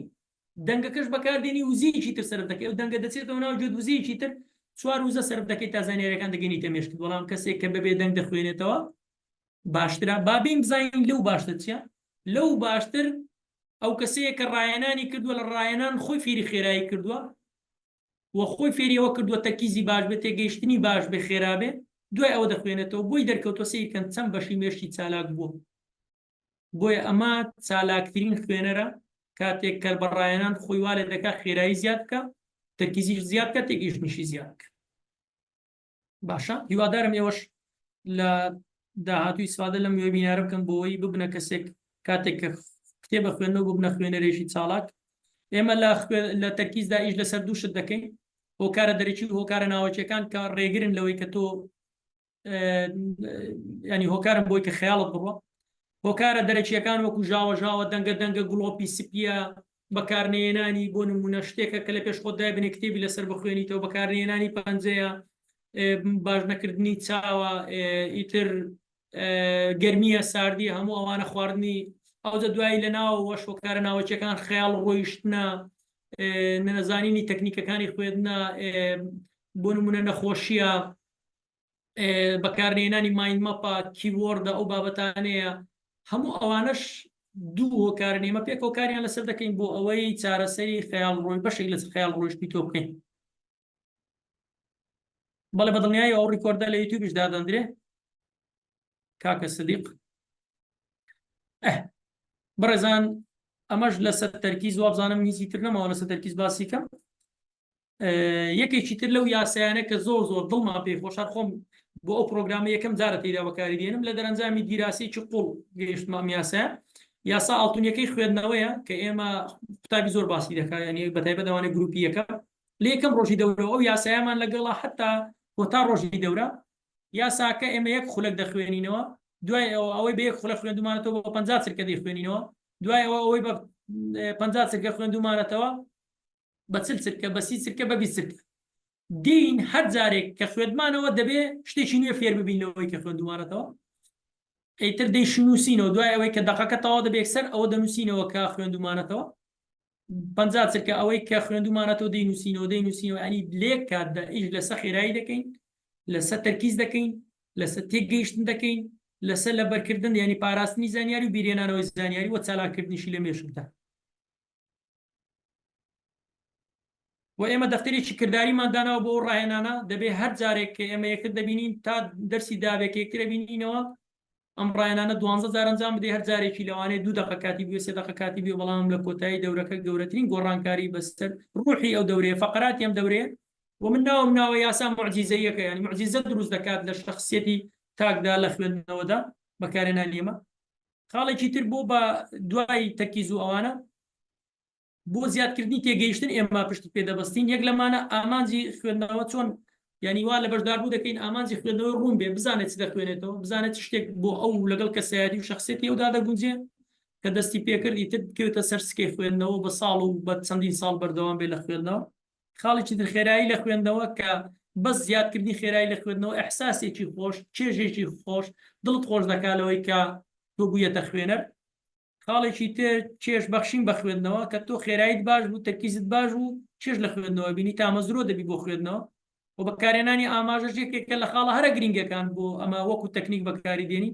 دەنگەکەش بەکاردێنی وزییکی تر سەرف دەکەی، و دەنگە دەچێتەوە ناو جوت وزییکی تر، چوار وزە سەرف دەکەی تا زانیاریەکان دەگەنیتە مێشت. بەڵام کەسێک کە بەبێ دەنگ دەخوێنێتەوە باشترە. بابین بزانین لەو باشتر چیە؟ لەو باشتر ئەو کەسەیە کە ڕایەنانی کردووە، لە ڕایەنان خۆی فێری خێرایی کردووە و خۆی فێریەوە کردووە تەرکیزی باش بێت، تێگەیشتنی باش بێ، خێرا بێ، دوای ئەوە دەخوێنێتەوە. بۆی دەرکەوتوە سیرکەن چەند بەشی مێشتی چالاک بووە. بۆیە ئەمە چالاکترین خوێنەرە کاتێک کە بەڕایەنان خۆی وا لێ دەکات خێرایی زیاد بکە، تەرکیزیش زیاد بکە، تێگەیشتنیشی زیاد بکە. باشە، هیوادارم ئێوەش لە داهاتوو ئیسفادە لەم وێبینارە بکەن بۆەوەی ببنە کەسێک کاتێک کە کتێبە خوێندنەوە ببنە خوێنەرێکی چالاک. ئێمە لە تەرکیزدا ئیش لەسەر دوو شت دەکەین: هۆکارە دەرەکی و هۆکارە ناوەچیەکان کە ڕێگرن لەوەی کە تۆ ینی هۆکارم بۆی کە خەیاڵت بڕوە. هۆکارە دەرەکیەکان وەکو ژاوە ژاوە، دەنگە دەنگە، گڵۆپی سپیە، بەکارنێنانی بۆ نمونە شتێکە کە لە پێش خۆت دای بنێ کتێبی لەسەر بخوێنیتەوە، بەکارنێنانی پەنجەیە، باش نەکردنی چاوە، ئیتر گەرمیە، ساردی، هەموو ئەوانە خواردنی ئەوجە دوایی لە ناو وەش هۆکارە ناوەچیەکان خەیاڵ ڕۆیشتنە، نەزانینی تەکنیکەکانی خوێندنە، بۆ نمونە نەخۆشیە، بەکارهێنانی مایندمەپە، کیوۆردە، ئەو بابەتانەیە. هەموو ئەوانەش دوو هۆکارن. ئێمە پێک هۆکاریان لەسەر دەکەین بۆ ئەوەی چارەسەری خەیاڵ ڕۆی بەشێک لە خەیاڵ ڕۆیشتی تۆ بکەین. بەڵێ بەدڵنیایی ئەو ڕیکۆردە لە یوتیوبش دادەندرێ کاکە سدیق. بەڕێزان، ئەمەش لەسەر تەرکیز وابزانم هیچی تر نەماوە لەسەر تەرکیز باسی کەم. یەکێکی تر لەو یاسایانە کە زۆر زۆر دڵمان پێی خۆشار، خۆم بۆ ئەو پرۆگرامە یەکەم جارە تێدا بەکاری دێنم لە دەرەنجامی دیراسێکی قوڵ گەیشتمام یاسا ئاڵتونیەکەی خوێندنەوەیە کە ئێمە قوتابی زۆر باسی دەکات، ینی بەتایبەت ئەوانەی گروپی یەکە لە یەکەم ڕۆژی دەورە ئەو یاسایەمان لەگەڵا حتا هۆتا ڕۆژی دەورە. یاساکە ئێمە یەک خولەک دەخوێنینەوە، دوای ئەوەی بە یەک خولەک خوێندومانێتەوە بە 50 چرکە دەیخوێنینەوە، دوای ئەوەی بە 50 چرکە خوێندومانێتەوە بە 40 چرکە، بە 30 چرکە، بە 20 چرکە دین. هەر جارێک کە خوێندمانەوە دەبێ شتێکی نوێ فێر ببینەوەی کە خوێندومانێتەوە، ئەیتر دەیشنووسینەوە. دوای ئەوەی کە دەقەکە تەواو دەبێت سەر ئەوە دەنووسینەوە کە خوێندومانێتەوە، 50 چرکە ئەوەی کە خوێندومانێتەوە دەینووسینەوە. ینی لێک کاتدا ئیش لەسەر خێرایی دەکەین، لەسەر تەرکیز دەکەین، لەسەر تێگەیشتن دەکەین، لەسەر لەبەرکردن، ینی پاراستنی زانیاری و بیرێنانەوەی زانیاری و چالاکردنیشی لە مێشکدا. و ئێمە دەفتەرێکی کرداریمان داناوە بۆ ڕاهێنانە. دەبێت هەر جارێک کە ئێمە یەکتر دەبینین تا دەرسی دابێک یەکتر بینینەوە، ئەم ڕاهێنانە 12 جار ئەنجام بدەیت، هەر جارێکی لەوانەیە 2 دقە کاتی بێ، 3 دقە کاتی بێ، بەڵام لە کۆتایی دەورەکە گەورەترین گۆڕانکاری بەسەر ڕوحی ئەو دەورەیە، فەقراتی ئەم دەورەیە. و من ناوە یاسا معجیزەیەکە، ینی معجیزە دروست دەکات لە شخصیەتی تاکدا لە خوێندنەوەدا بەکارهێنانی ئێمە. خاڵێکی تر بۆ بە دوای تەرکیز و ئەوانە بۆ زیادکردنی تێگەیشتن ئێمە پشتی پێدەبەستین. یەک لەمانە ئامانجی خوێندنەوە چۆن، ینی وا لە بەشداربوو دەکەین ئامانجی خوێندنەوە ڕوون بێ، بزانێت چ دەخوێنێتەوە، بزانێت شتێک بۆ ئەو لەگەڵ کەسایەتی و شخصیەتی ئەودا دەگونجێ، کە دەستی پێکرد ئیتر بکەوێتە سەر سکەی خوێندنەوە بە ساڵ و بە چەندین ساڵ بەردەوام بێ لە خوێندنەوە. خاڵێکی تر خێرایی لە خوێندنەوە کە بەس زیادکردنی خێرایی لە خوێندنەوە ئەحساسێکی خۆش، چێژێکی خۆش، دڵت خۆش دەکاتەوەی کە تۆ بوویەتە خوێنەر. خاڵێکی تر چێژ بەخشین بە خوێندنەوە کە تۆ خێراییت باش بوو، تەرکیزت باش و چێژ لە خوێندنەوە بینی تامەزرۆ دەبی بۆ خوێندنەوە و بەکارهێنانی ئاماژەش یەکێکە لە خاڵە هەرە گرنگەکان بۆ ئەمە وەکو تەکنیک بەکاری دێنی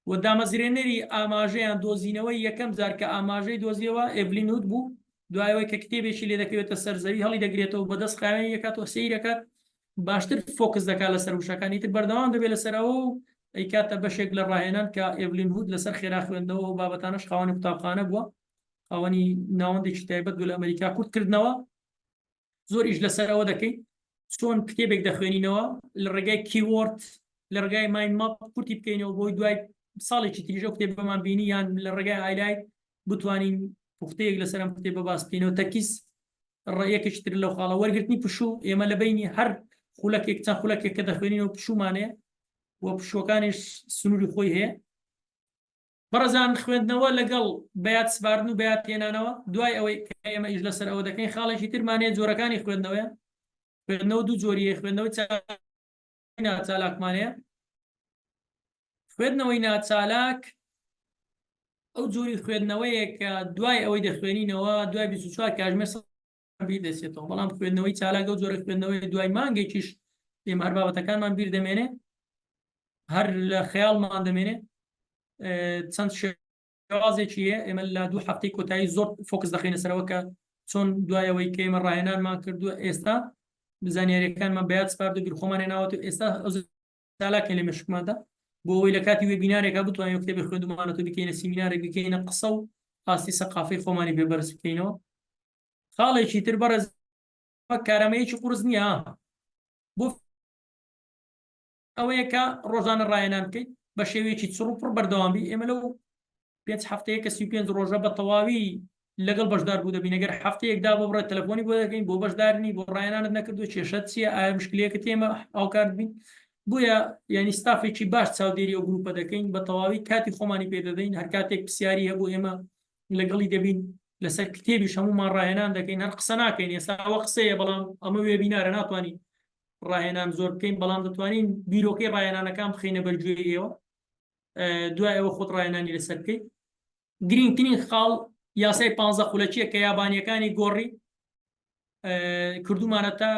و دامەزرێنەری ئاماژەیان دۆزینەوەی یەکەم جار کە ئاماژەی دۆزیەوە ئێڤلین وود بوو، دوایەوەی کە کتێبێکی لێ دەکەوێتە سەرزەوی هەڵی دەگرێتەوە بەدەست خاوێنی یەکاتەوە سەیرەکات باشتر فۆکس دەکات لەسەر وشەکانی تر بەردەوام دەبێت لەسەرەوە و ئەیکاتە بەشێک لە ڕاهێنان کە ئێڤلین وود لەسەر خێرا خوێندنەوە و بابەتانەش خاوەنی قوتابخانە بووە، خاوەنی ناوەندێکی تایبەت بوو لە ئەمریکا کورتکردنەوە. زۆر ئیش لەسەرەوە دەکەین چۆن کتێبێک دەخوێنینەوە لە ڕێگای کیوەرد، لە ڕێگای ماین ماپ کورتی بکەینەوە بۆی دوای ساڵێکی تریژە کتێبەمان بینی یان لە ڕێگای هایلایت بتوانین پوختەیەک لەسەر ئەم کتێبە باس بکەینەوە. تەرکیز ڕێیەکێکی تر لەو خاڵە وەرگرتنی پشوو، ئێمە لە بینی هەر خولەکێک چەند خولەکێک کە دەخوێنینەوە پشومانەیە و پشوەکانیش سنووری خۆی هەیە. بەڕێزان خوێندنەوە لەگەڵ بەیاد سپاردن و بەیاد هێنانەوە دوای ئەوەی کە ئێمە ئیش لەسەر ئەوە دەکەین خاڵێکی ترمانەیە جۆرەکانی خوێندنەوەیە. خوێندنەوە دوو جۆریە، خوێندنەوەی ناچالاکمانەیە. خوێندنەوەی ناچالاک ئەو جۆری خوێندنەوەیە کە دوای ئەوەی دەخوێنینەوە دوای 24 کاتژمێر بیر دەچێتەوە، بەڵام خوێندنەوەی چالاک ئەو جۆرە خوێندنەوەی دوای مانگێکیش ئێمە هەر بابەتەکانمان بیر دەمێنێ، هەر لە خەیاڵمان دەمێنێ. چەند شێوازێکی هەیە ئێمە لە 2 هەفتەی کۆتایی زۆر فۆکس دەخینە سەرەوە کە چۆن دوایەوەی کە ئێمە ڕاهێنانمان کردووە ئێستا زانیاریەکانمان بەیاد سپارد و بیرخۆمان هێناوەت و ئێستا چالاکێن لە مێشکماندا بۆ ئەوەی لە کاتی وێبینارێکا بتوانین کتێبی خوێندومانەوە بکەینە سیمینارێک بکەینە قسە و ئاستی سەقافەی خۆمانی بێبەرز بکەینەوە. خاڵێکی تر بەڕێز کارامەیەکی قورس نییە بۆ ئەوەیە کە ڕۆژانە ڕاهێنان بکەیت بە شێوەیەکی چڕ و پڕ بەردەوامی. ئێمە لەو 5 هەفتەیە کە 35 ڕۆژە بە تەواوی لەگەڵ بەشدار بوو دەبین. ئەگەر هەفتەیەکدا بۆ بڕێت تەلەفۆنی بۆ دەکەین بۆ بەشدارنی بۆ ڕاهێنانت نەکردو کێشەت چییە، ئایا مشکلەیەکت ئێمە هاوکارت بین بۆیە ینی ستافێکی باش چاودێری ئەو گروپە دەکەین بە تەواوی کاتی خۆمانی پێدەدەین. هەر کاتێک پرسیاری هەبوو ئێمە لەگەڵی دەبین لەسەر کتێبیش هەمومان ڕاهێنان دەکەین، هەر قسە ناکەین. ئێستا ئەوە قسەیە بەڵام ئەمە وێبینارە ناتوانین ڕاهێنان زۆر بکەین، بەڵام دەتوانین بیرۆکەی ڕاهێنانەکان بخینە بەرگوێی ئێوە دوای ئەوە خۆت ڕاهێنانی لەسەر بکەیت. گرنگترین خاڵ یاسای 15 خولەکیە کە یابانیەکانی گۆڕی کردومانە تا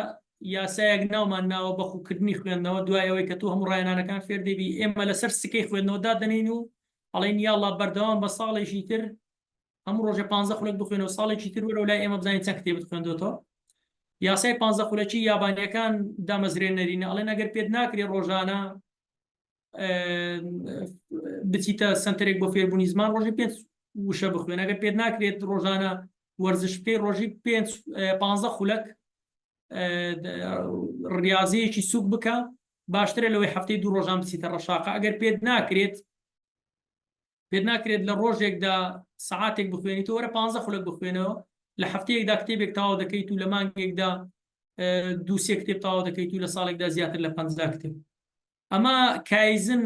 یاسایەک ناومان ناوە بە خوکردنی خوێندنەوە دوای ئەوەی کە تۆ هەموو ڕاهێنانەکان فێر دەبی. ئێمە لەسەر سکەی خوێندنەوەدا دەنین و ئەڵێن یاڵا بەردەوام بە ساڵێکی تر هەموو ڕۆژە 15 خولەک بخوێنەوە، ساڵێکی تر وەرە لای ئێمە بزانین چەند کتێبت خوێندوێتەوە. یاسای 15 خولەکی یابانیەکان دامەزرێنەرینە، ئەڵێن ئەگەر پێت ناکرێت ڕۆژانە بچیتە سنتەرێک بۆ فێربوونی زمان ڕۆژی 5 وشە بخوێن. ئەگەر پێت ناکرێت ڕۆژانە وەرزش بکەی ڕۆژی 15 خولەک ڕاضیەکی سوک بکە باشترە لەوەی هەفتەی 2 ڕۆژان بچیتە ڕەشاقە. ئەگەر پێت ناکرێت لە ڕۆژێکدا سەعاتێک بخوێنیتەوە وەرە 15 خولەک بخوێنەوە، لە هەفتەیەکدا کتێبێک تاوا دەکەیت و لە مانگێکدا 2-3 کتێب تاوا دەکەیت و لە ساڵێکدا زیاتر لە 50 کتێب. ئەمە کایزن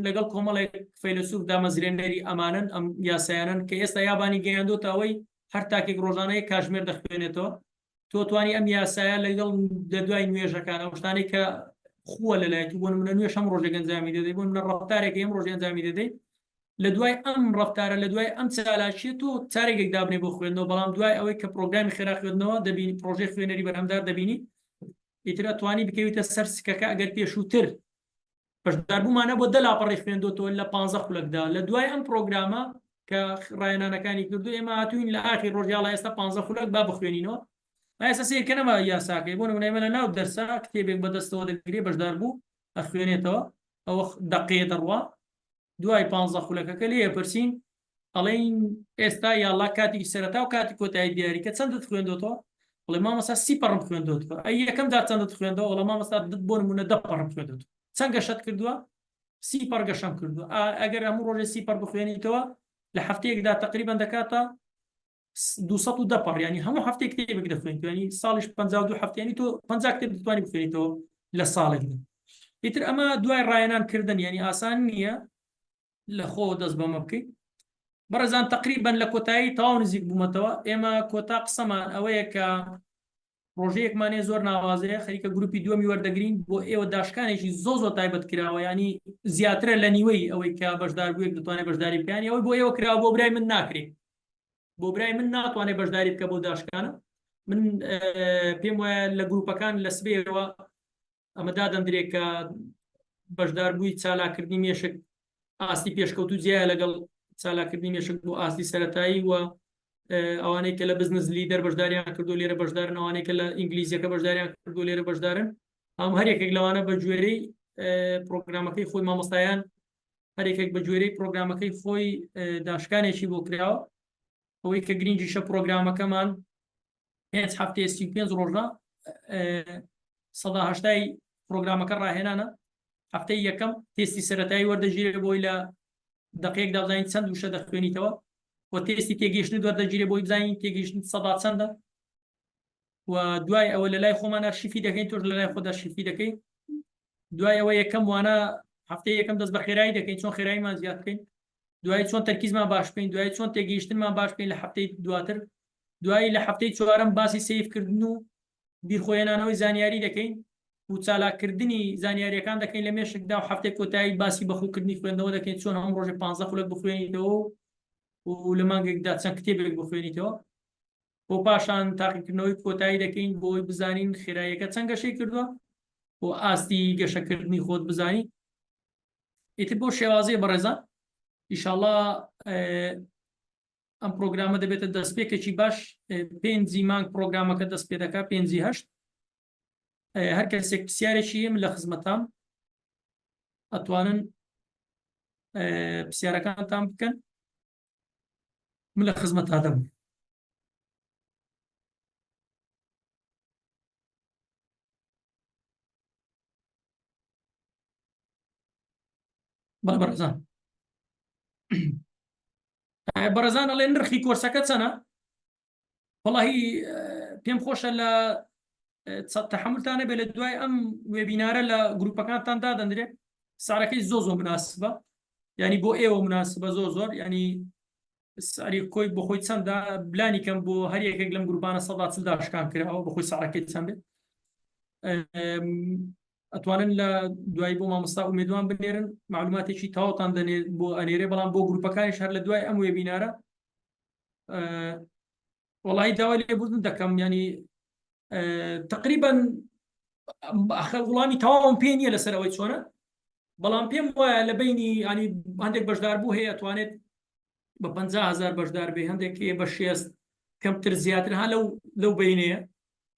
لەگەڵ کۆمەڵێک فەیلسوف دامەزرێنەری ئەمانن ئەم یاسایانن کە ئێستا یابانی گەیاندۆتەوەی هەر تاکێک ڕۆژانەیە کاژمێر دەخوێنێتەوە. تۆ توانی ئەم یاسایە لەگەڵ دوای نوێژەکان ئەو شتانەی کە خووە لەلایەتی بۆ منە نوێژ هەم ڕۆژێک ئەنجامی دەدەیت، بۆ منە ڕەفتارێک ئەم ڕۆژی ئەنجامی دەدەیت، لە دوای ئەم ڕەفتارە لە دوای ئەم چالاکیە تۆ چارێکێک دابنێ بۆ خوێندنەوە، بەڵام دوای ئەوەی کە پرۆگرامی خێرا خوێندنەوە دەبینی پرۆژەی خوێنەری بەرهەمدار دەبینی ئیتر ئەتوانی بکەویتە سەر سکەکە. ئەگەر پێشووتر بەشداربوومانە بۆ 10 لاپەڕی خوێندۆتەوە لە 15 خولەکدا لە دوای ئەم پرۆگرامە کە ڕاهێنانەکانی کردو ئێمە هاتوین لە ئاخری ڕۆژیاڵە ئێستا 15 خولەک با بخوێنینەوە. ئێستا سیرکە نەما یاساکەی بۆ نمونە ئێمە لە ناو دەرسا کتێبێک بەدەستەوە دەگرێ بەشدار بوو ئەخوێنێتەوە ئەوە دەقەیە دەڕوا دوای 15 خولەکەکە لێ پرسین ئەڵێن ئێستا یاڵا کاتی سەرەتا و کاتی کۆتایی دیاریکە چەندت خوێندۆتەوە؟ بڵێ مامەستا 30 پەڕم خوێندۆتەوە. ئەی یەکەم دا چەندت خوێندەوە؟ وەڵام مامەستا بۆ نمونە 10 پەڕم خوێندۆتەوە. چەند گەشت کردووە؟ 30 پەڕ گەشەم کردووە. ئەگەر هەموو ڕۆژێ 30 پەڕ بخوێنیتەوە لە هەفتەیەکدا تقریبا دەکاتە 210 پەڕ، ینی هەموو هەفتەیە کتێبێک دەخوێنیتەوە، ینی ساڵیش 52 هەفتە، ینی تۆ 50 کتێب دەتوانی بخوێنیتەوە لە ساڵێکدا. ئیتر ئەمە دوای ڕاهێنانکردن ینی ئاسان نییە لە خۆ دەست بەمە بکەیت. بەڕێزان تقریبان لە کۆتایی تەواو نزیک بوومەتەوە. ئێمە کۆتا قسەمان ئەوەیە کە ڕۆژەیەکمانێ زۆر ناوازەیە خەریکە گروپی دووەمی وەردەگرین بۆ ئێوە داشکانێکی زۆر تایبەت کراوە، ینی زیاترە لە نیوەی ئەوەی کە بەشدار بوویەک دەتوانێت بەشداری بکەیان. ئەوەی بۆ ئێوە کراوە، بۆ برای من ناکرێت، بۆ برای من ناتوانێت بەشداری بکە بۆ داشکانە. من پێم وایە لە گروپەکان لە سبەیەوە ئەمە دادەمدرێت کە بەشداربووی چالاکردنی مێشک ئاستی پێشکەوتو جیایە لەگەڵ چالاکردنی مێشک بۆ ئاستی سەرەتایی و ئەوانەی کە لە بزنس لیدەر بەشداریان کردو لێرە بەشدارن، ئەوانەی کە لە ئینگلیزیەکە بەشداریان کردو لێرە بەشدارن. ئەم هەرێکێک لەوانە بە گوێرەی پرۆگرامەکەی خۆی مامۆستایان هەرێکێک بە گوێرەی پرۆگرامەکەی خۆی داشکانێکی بۆ کراوە. ئەوەی کە گرنگیشە پرۆگرامەکەمان 5 هەفتەیە 35 ڕۆژە 180 پرۆگرامەکە ڕاهێنانە. هەفتەی یەکەم تێستی سەرەتایی وەردەگیرێ بۆی لە دقەیەکدا بزانین چەند وشە دەخوێنیتەوە، و تێستی تێگەیشتن وەردەگیرێ بۆی بزانین تێگەیشتن سەدا چەندە، و دوای ئەوە لە لای خۆمان ئارشیفی دەکەین، تۆش لە لای خۆت ئارشیفی دەکەین. دوای ئەوە یەکەم وانە هەفتەی یەکەم دەست بە خێرایی دەکەین، چۆن خێراییمان زیاد بکەین، دوای چۆن تەرکیزمان باش بکەین، دوای چۆن تێگەیشتنمان باش بکەین لە هەفتەی دواتر، دوای لە هەفتەی چوارەم باسی سیفکردن و بیرخۆێنانەوەی زانیاری دەکەین و چالاکردنی زانیاریەکان دەکەین لە مێشکدا، و هەفتەی کۆتایی باسی بەخۆکردنی خوێندنەوە دەکەین، چۆن هەم ڕۆژێ 15 خولەک بخوێنیتەوە و لە مانگێکدا چەند کتێبێک بخوێنیتەوە. بۆ پاشان تاقیکردنەوەی کۆتایی دەکەین بۆی بزانین خێراییەکە چەند گەشەی کردووە و ئاستی گەشەکردنی خۆت بزانی. ئیتر بۆ شێوازەیە بەڕێزان ئیشاڵڵا ئەم پرۆگرامە دەبێتە دەستپێکێکی باش. 5 مانگ پرۆگرامەکە دەست پێ دەکات، 5/8. هەر کەسێک پرسیارێکی من لە خزمەتام ئەتوانن پرسیارەکانتان بکەن، من لە خزمەتتا دەبم. بەڕێزان بەڕێزان ئەڵێ نرخی کۆرسەکە چەنە؟ وەڵاهی پێم خۆشە لە تەحملتانە بێ لە دوای ئەم وێبینارە لە گروپەکانتان دادەندرێت. سعرەکەی زۆر مناسبە، ینی بۆ ئێوە مناسبە زۆر، ینی ساری کۆی بۆ خۆی چەندە بلانی کەم بۆ هەر یەکێک لەم گروپانە 140 داشکان کراوە بە خۆی سعرەکەی چەند بێت. ئەتوانن لە دوای بۆ مامۆستا ئومێدوان بنێرن معلوماتێکی تەواوتان دەنێت بۆ ئەنێرێ، بەڵام بۆ گروپەکانیش هەر لە دوای ئەم وێبینارە وەڵاهی داوای لێبوردن دەکەم، ینی تقریبا وڵامی تەواوم پێ نییە لەسەر ئەوەی چۆنە، بەڵام پێم وایە لە بینی ینی هەندێک بەشدار بوو هەیە ئەتوانێت بە 50,000 بەشدار بێ، هەندێک بە 6 کەمتر زیاتر ها لەو بینەیە،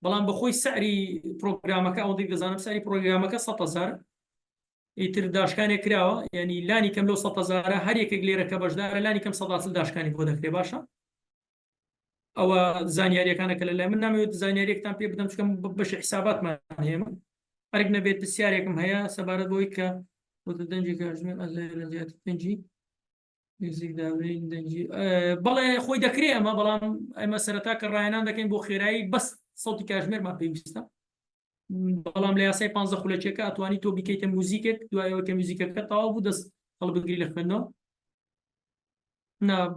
بەڵام بەخۆی سعری پرۆگرامەکە ئەوەندەی دەزانم ساری پرۆگرامەکە 100,000 ئیتر داشکانێک کراوە، ینی لانی کەم لەو 100,000 هەر یەکێک لێرە کە بەشدارە لانی کەم 140 داشکانی بۆ دەکرێت. باشە ئەوە زانیاریەکانەکە لە لای من نامەوێت زانیاریەکتان پێ بدەم چکەم بەشی حساباتمان هێمە هەرێک نەبێت پرسیارێکم هەیە سەبارەت بۆی کە دەنجی کاژمێر لە زیاتر پێنجی دەنجی بەڵێ خۆی دەکرێت ئەمە، بەڵام ئەمە سەرەتا کە ڕایەنان دەکەین بۆ خێرایی بەس سەوتی کاژمێرمان پێویستە، بەڵام لە یاسای 15 خولەکێکە ئەتوانی تۆ بیکەیتە موزیکێک، دوایەوە کە موزیکەکە تەواو بوو دەست هەڵبگری لە خوێندنەوە.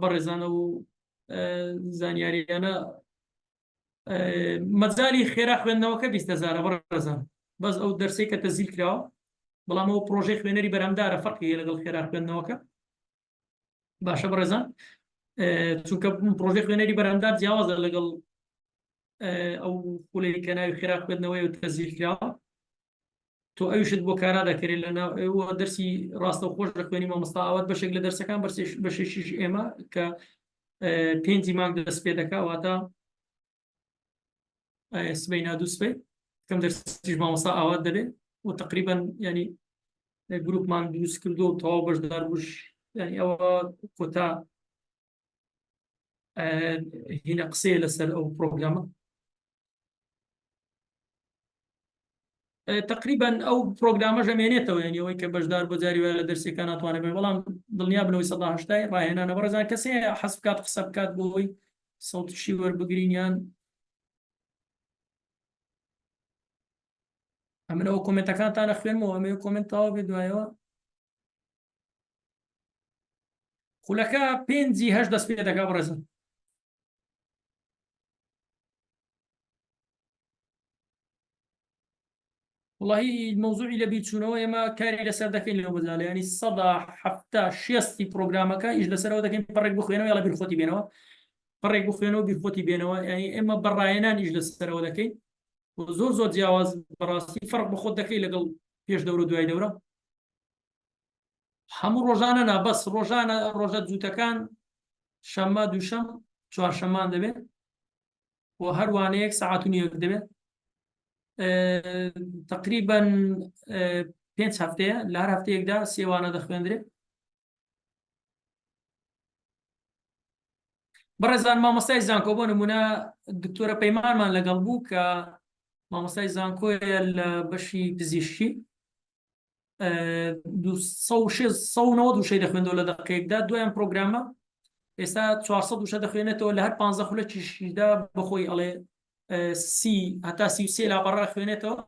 بەڕێزانە و زانیاریانە مەجای خێرا خوێندنەوەکە 20,000 بەڕێزان، بەس ئەو دەرسەی کە تەزیل کراوە، بەڵام ئەو پرۆژەی خوێنەری بەرامدارە فەرقی لەگەڵ خێرا خوێندنەوەکە. باشە بەڕێزان، چونکە پرۆژەی خوێنەری بەرامدار جیاوازە لەگەڵ ئەو خولەی کە ناوی خێرا خوێندنەوەی و تەزیل کراوە، تۆ ئەویشت بۆ کارا دەکرێت لەناو ئێوە دەرسی ڕاستە و خۆش دەخوێنی مامۆستا ئەوەت بەشێک لە دەرسەکان بەشێکیش ئێمە کە 5 مانگ دەست پێ دەکا، واتە سبەی نادوو سبەی کەم دەرسیش مامۆستا ئاوات دەبێت و تقریبا ینی گروپمان دروست کردو و تەواو بەشدار بووش، ینی ئەوە کۆتا هینە قسەیە لەسەر ئەو پرۆگرامە. تقریبا ئەو پرۆگرامە ژەمێنێتەوە، ینی ئەوەی کە بەشدار بۆ جاری وایە لە دەرسەکان ناتوانێت بێت، بەڵام دڵنیا بنەوەی 180 ڕاهێنانە. بەڕێزان کەسێ حەز بکات قسە بکات بۆی سەوتشی وەربگرینیان ئەمنەوە کۆمنتەکانتانە خوێنمەوە، ئەمێ کۆمنت تەواو بێت دوایەوە خولەکە 5/8 دەست پێ دەکا بڕێزن. والله موضوعی لە بیرچوونەوە ئێمە کاری لەسەر دەکەین لەو بەجالە ینی 170 پرۆگرامەکە ئیش لەسەرەوە دەکەین پڕێک بخوێنەوە یاڵە بیرخۆتی بێنەوە پڕێک بخوێنەوە بیرخۆتی بێنەوە ینی ئێمە بەڕایەنان ئیش لەسەرەوە دەکەین زۆر جیاواز بەڕاستی فەرق بەخۆت دەکەی لەگەڵ پێش دەورە دوای دەورە هەموو ڕۆژانە نا بەس ڕۆژانە ڕۆژە جووتەکان شەممە دووشەم چوارشەمان دەبێت و هەروانەیەک سەعات و نیوەک دەبێت تقریبا 5 هەفتەیە لە هەر هەفتەیەکدا سێوانە دەخوێندرێت. بەڕێزان مامۆستای زانکۆ بۆ نمونە دکتۆرە پەیمانمان لەگەڵ بوو کە مامۆستای زانکۆیە لە بەشی پزیشکی 192 دەخوێندەوە لە دەقەیەکدا دوایان پرۆگرامە ئێستا 400 دەخوێنێتەوە لە هەر 15 خولەکیشیدا بەخۆی ئەڵێ هەتا 33 لاپەڕا خوێنێتەوە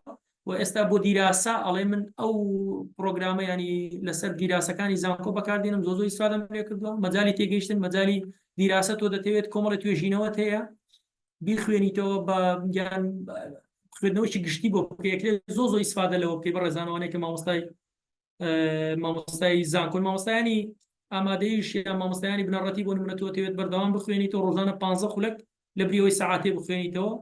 و ئێستا بۆ دیراسە ئەڵێ من ئەو پرۆگرامە ینی لەسەر دیراسەکانی زانکۆ بەکاردێنم زۆ ئیسفادەم لێ کردووە مەجای تێگەیشتن مەجای دیراسە تۆ دەتەوێت کۆمەڵی توێژینەوە هەیە بیخوێنیتەوە بە یان خوێندنەوەی گشتی بۆ بکەیت زۆ ئیسفادە لەوە بکەی بەڕێزانەوەی کە مامۆستای زانکۆن مامۆستایانی ئامادەیش یان مامۆستایانی بنەڕەتی بۆ نمونە تۆ دەتەوێت بەردەوام بخوێنیتەوە ڕۆژانە 15 خولەک لە بریەوەی سەعاتێ بخوێنیتەوە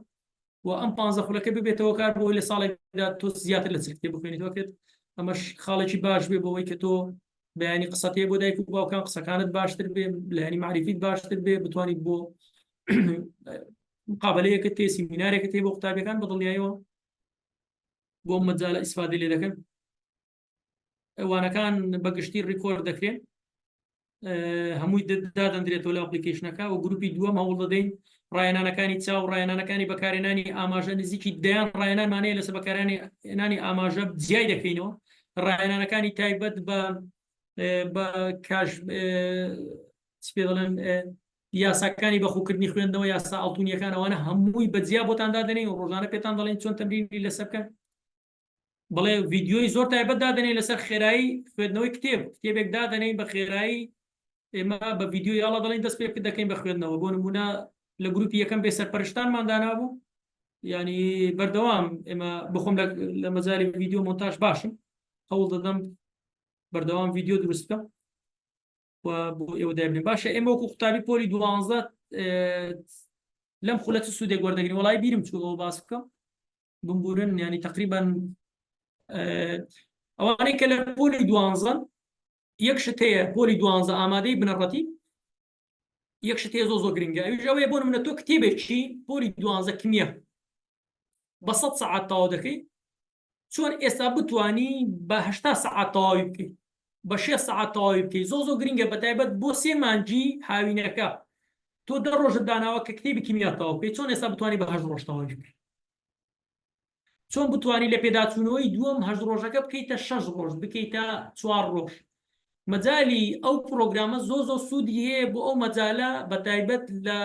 و ئەم 15 خولەکە ببێتەوە کار بۆی لە ساڵێکدا تۆ زیاتر لە چرتێ بخوێنیتەوە کرد ئەمەش خاڵێکی باش بێ بەوەی کە تۆ بەیانی قسەتێ بۆ دایک و باوکان قسەکانت باشتر بێ لە ینی معریفیت باشتر بێ بتوانیت بۆ مقابلەیەکە تێ سیمینارێکە تێ بۆ قوتابیەکان بەدڵنیایەوە بۆ مەجالە ئیسفادە لێ دەکەن ئەوانەکان بەگشتی ڕیکۆرد دەکرێن هەمووی دادەندرێتەوە لە ئەپلیکیشنەکە و گروپی دووەم هەوڵ دەدەین ڕایەنانەکانی چاو ڕایەنانەکانی بەکارهێنانی ئاماژە نزیکی دەیان ڕایەنانمانەیە لەسەر بەکارهێنانی ئاماژە جیای دەکەینەوە ڕایەنانەکانی تایبەت بە کاژ پێ دەڵێن یاساکانی بەخۆکردنی خوێندنەوە یاسا ئەڵتونیەکان ئەوانە هەمووی بەجیا بۆتان دادەنێن و ڕۆژانە پێتان دەڵێن چۆن تەمرینی لەسەر بکەن بڵێ ڤیدیۆی زۆر تایبەت دادەنێن لەسەر خێرایی خوێندنەوەی کتێبێک دادەنێن بە خێرایی ئێمە بە ڤیدیۆ یاڵە دەڵێن دەست پێ دەکەین بە خوێندنەوە بۆ نمونە لە گروپی یەکەم بێ سەرپەرشتانماندانا بوو ینی بەردەوام ئێمە بخۆم لە مەجای ڤیدیۆ مۆنتاژ باشم هەوڵ دەدەم بەردەوام ڤیدیۆ دروست بکەم و بۆ ئێوە دابنێن باشە ئێمە وەکو قوتابی پۆلی 12 لەم خولەت سوودێک وەردەگرین وڵای بیرم چوو باس بکەم بمبورن ینی تقریبا ئەوانەی کە لە پۆلی 12 یەک شت هەیە پۆلی 12 ئامادەی بنەڕەتی یەک شت هەیە زۆ گرنگە ئەوێ بۆ نمونە تۆ کتێبێکی پۆلی 12 کمیە بە 100 سەعات تەواو دەکەی چۆن ئێستا بتوانی بە 80 سەعات تەواوی بکەیت بە 6 سەعات تەواوی بکەیت زۆ گرنگە بەتایبەت بۆ 3 مانگی هاوینەکە تۆ 10 ڕۆژت داناوە کە کتێبی کیمیا تەواو بکەیت چۆن ئێستا بتوانی بە 8 ڕۆژ تەواوی بکەیت چۆن بتوانی لە پێداچوونەوەی دووەم 8 ڕۆژەکە بکەیتە 6 ڕۆژ بکەیتە 4 ڕۆژ مەجای ئەو پرۆگرامە زۆ سوودی هەیە بۆ ئەو مەجالە بەتایبەت لە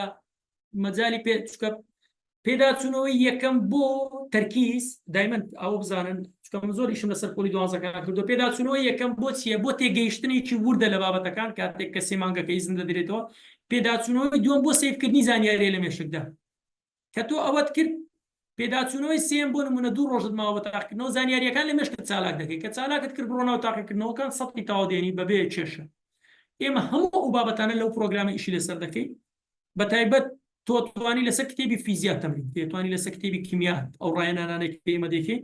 مەجای پێداچوونەوەی یەکەم بۆ تەرکیز دایمەن ئەو بزانن چکەم زۆر ئیشم لەسەر پۆلی 12 کردو پێداچوونەوەی یەکەم بۆ چییە بۆ تێگەیشتنێکی وردە لە بابەتەکان کاتێک کە سێ مانگەکەی زیندە دەرێتەوە پێداچوونەوەی دووەم بۆ سیفکردنی زانیاری لە مێشکدا کە تۆ ئەوەت کرد پێداچوونەوەی سێم بۆ نمونە 2 ڕۆژت ماوە بە تاقیکردنەوە زانیاریەکان لە مێشکت چالاک دەکەیت کە چالاکت کرد بڕۆنەوە تاقیکردنەوەکان سەدی تەواو دێنی بەبێ کێشە ئێمە هەموو ئەو بابەتانە لەو پرۆگرامە ئیشی لەسەر دەکەین بەتایبەت تۆ توانی لەسەر کتێبی فیزیات تەمرین توانی لەسەر کتێبی کیمیا ئەو ڕایەنانانێک پێمە دەکەین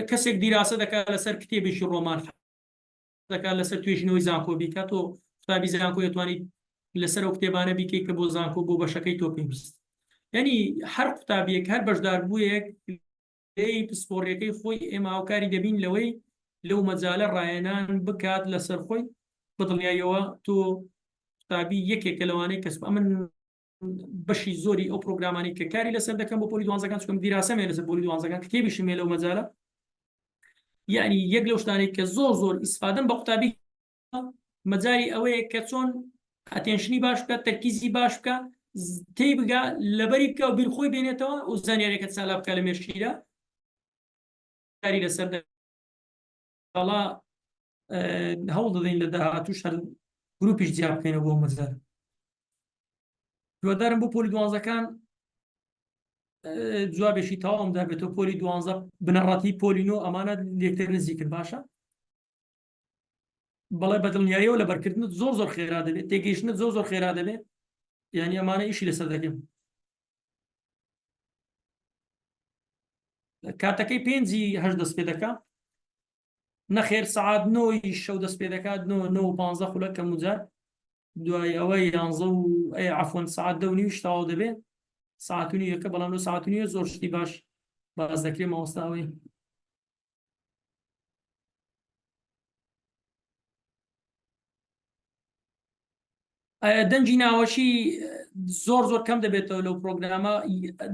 کەسێک دیراسە دەکات لەسەر کتێبێکی ڕۆمان دەکات لەسەر توێژینەوەی زانکۆ بیکات تۆ قوتابی زانکۆ دەتوانیت لەسەر ئەو کتێبانە بیکەیت کە بۆ زانکۆ بۆ بەشەکەی تۆ پێویست ینی هەر قوتابیەک هەر بەشدار بوویەک پسپۆڕیەکەی خۆی ئێمە هاوکاری دەبین لەوەی لەو مەجالە ڕایەنان بکات لەسەر خۆی بەدڵنیایەوە تۆ قوتابی یەکێکە لەوانەی کەس ئەمن بەشی زۆری ئەو پرۆگرامانی کە کاری لەسەر دەکەم بۆ پۆلی 12 چکەم دیراسەمێ لەسەر پۆلی 12 کتێبیشم لەو مەجالە یعنی یەک لەو شتانێک کە زۆر ئیسفادەم بە قوتابی مەجاری ئەوەیە کە چۆن ئەتێنشنی باش بکات تەرکیزی باش بکە تێی بگا لەبەری بکە و بیرخۆی بێنێتەوە و زانیاریەکە چالا بکە لە مێشکیدا کاری لەسەر هەوڵ دەدەین لە داهاتووش هەر گروپیش جیا بکەینەوە بۆ مەزار هیوادارم بۆ پۆلی دوانزەکان جوابێکی تەواوم دابێتەوە پۆلی دوانزە بنەڕەتی پۆلینۆ ئەمانە لێکتر نزیکن باشە بەڵێ بەدڵنیاییەوە لە بەرکردنت زۆر خێرا دەبێت تێگەیشتنت زۆر خێرا دەبێت یعنی ئەمانە ئیشی لەسەر دەکەم کاتەکەی 5:08 دەست پێ دەکا نەخێر سەعات 9 شەو دەست پێ دەکات 9:15 خولەک کەم جار دوای ئەوەی 11 و عەفوەن سەعات 10:30 تەواو دەبێت ساعت و نیوەکە بەڵام لە ساعت و نیوە زۆر شتی باش باز دەکرێت مامۆستاوەی دەنگی ناوەچی زۆر کەم دەبێتەوە لەو پرۆگرامە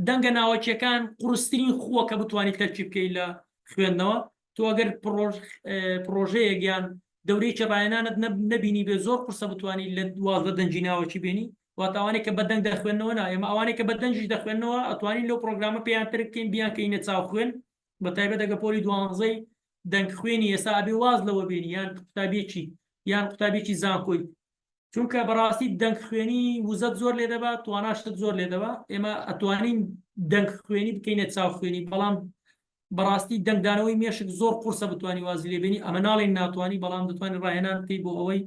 دەنگە ناوەچیەکان قورسترین خووە کە بتوانیت تەرکیب بکەیت لە خوێندنەوە تۆ ئەگەر پرۆژەیەک یان دەورەی چێڕایەنانت نەبینی بێ زۆر قورسە بتوانیت لە دوازدە دەنگی ناوەچی بینی واتەوانێک کە بە دەنگ دەخوێنەوە نا ئێمە ئەوانێک کە بە دەنجیش دەخوێنەوە ئەتوانین لەو پرۆگرامە پێیان تر بکەین بیان کەینە چاو خوێن بە تایبەت ئەگە پۆلی دوانزەی دەنگ خوێنی ئێستا ئەبێ واز لەوە بینی یان قوتابێکی یان قوتابێکی زانکۆی چونکە بەڕاستی دەنگ خوێنی وزەت زۆر لێ دەبات تواناشتت زۆر لێ دەبا ئێمە ئەتوانین دەنگ خوێنی بکەینە چاو خوێنی بەڵام بەڕاستی دەنگدانەوەی مێشک زۆر قورسە بتوانانی وازی لێبێنی ئەمە ناڵێن ناتوانانی بەڵام دەتوانانی ڕاهێنان بکەیت بۆ ئەوەی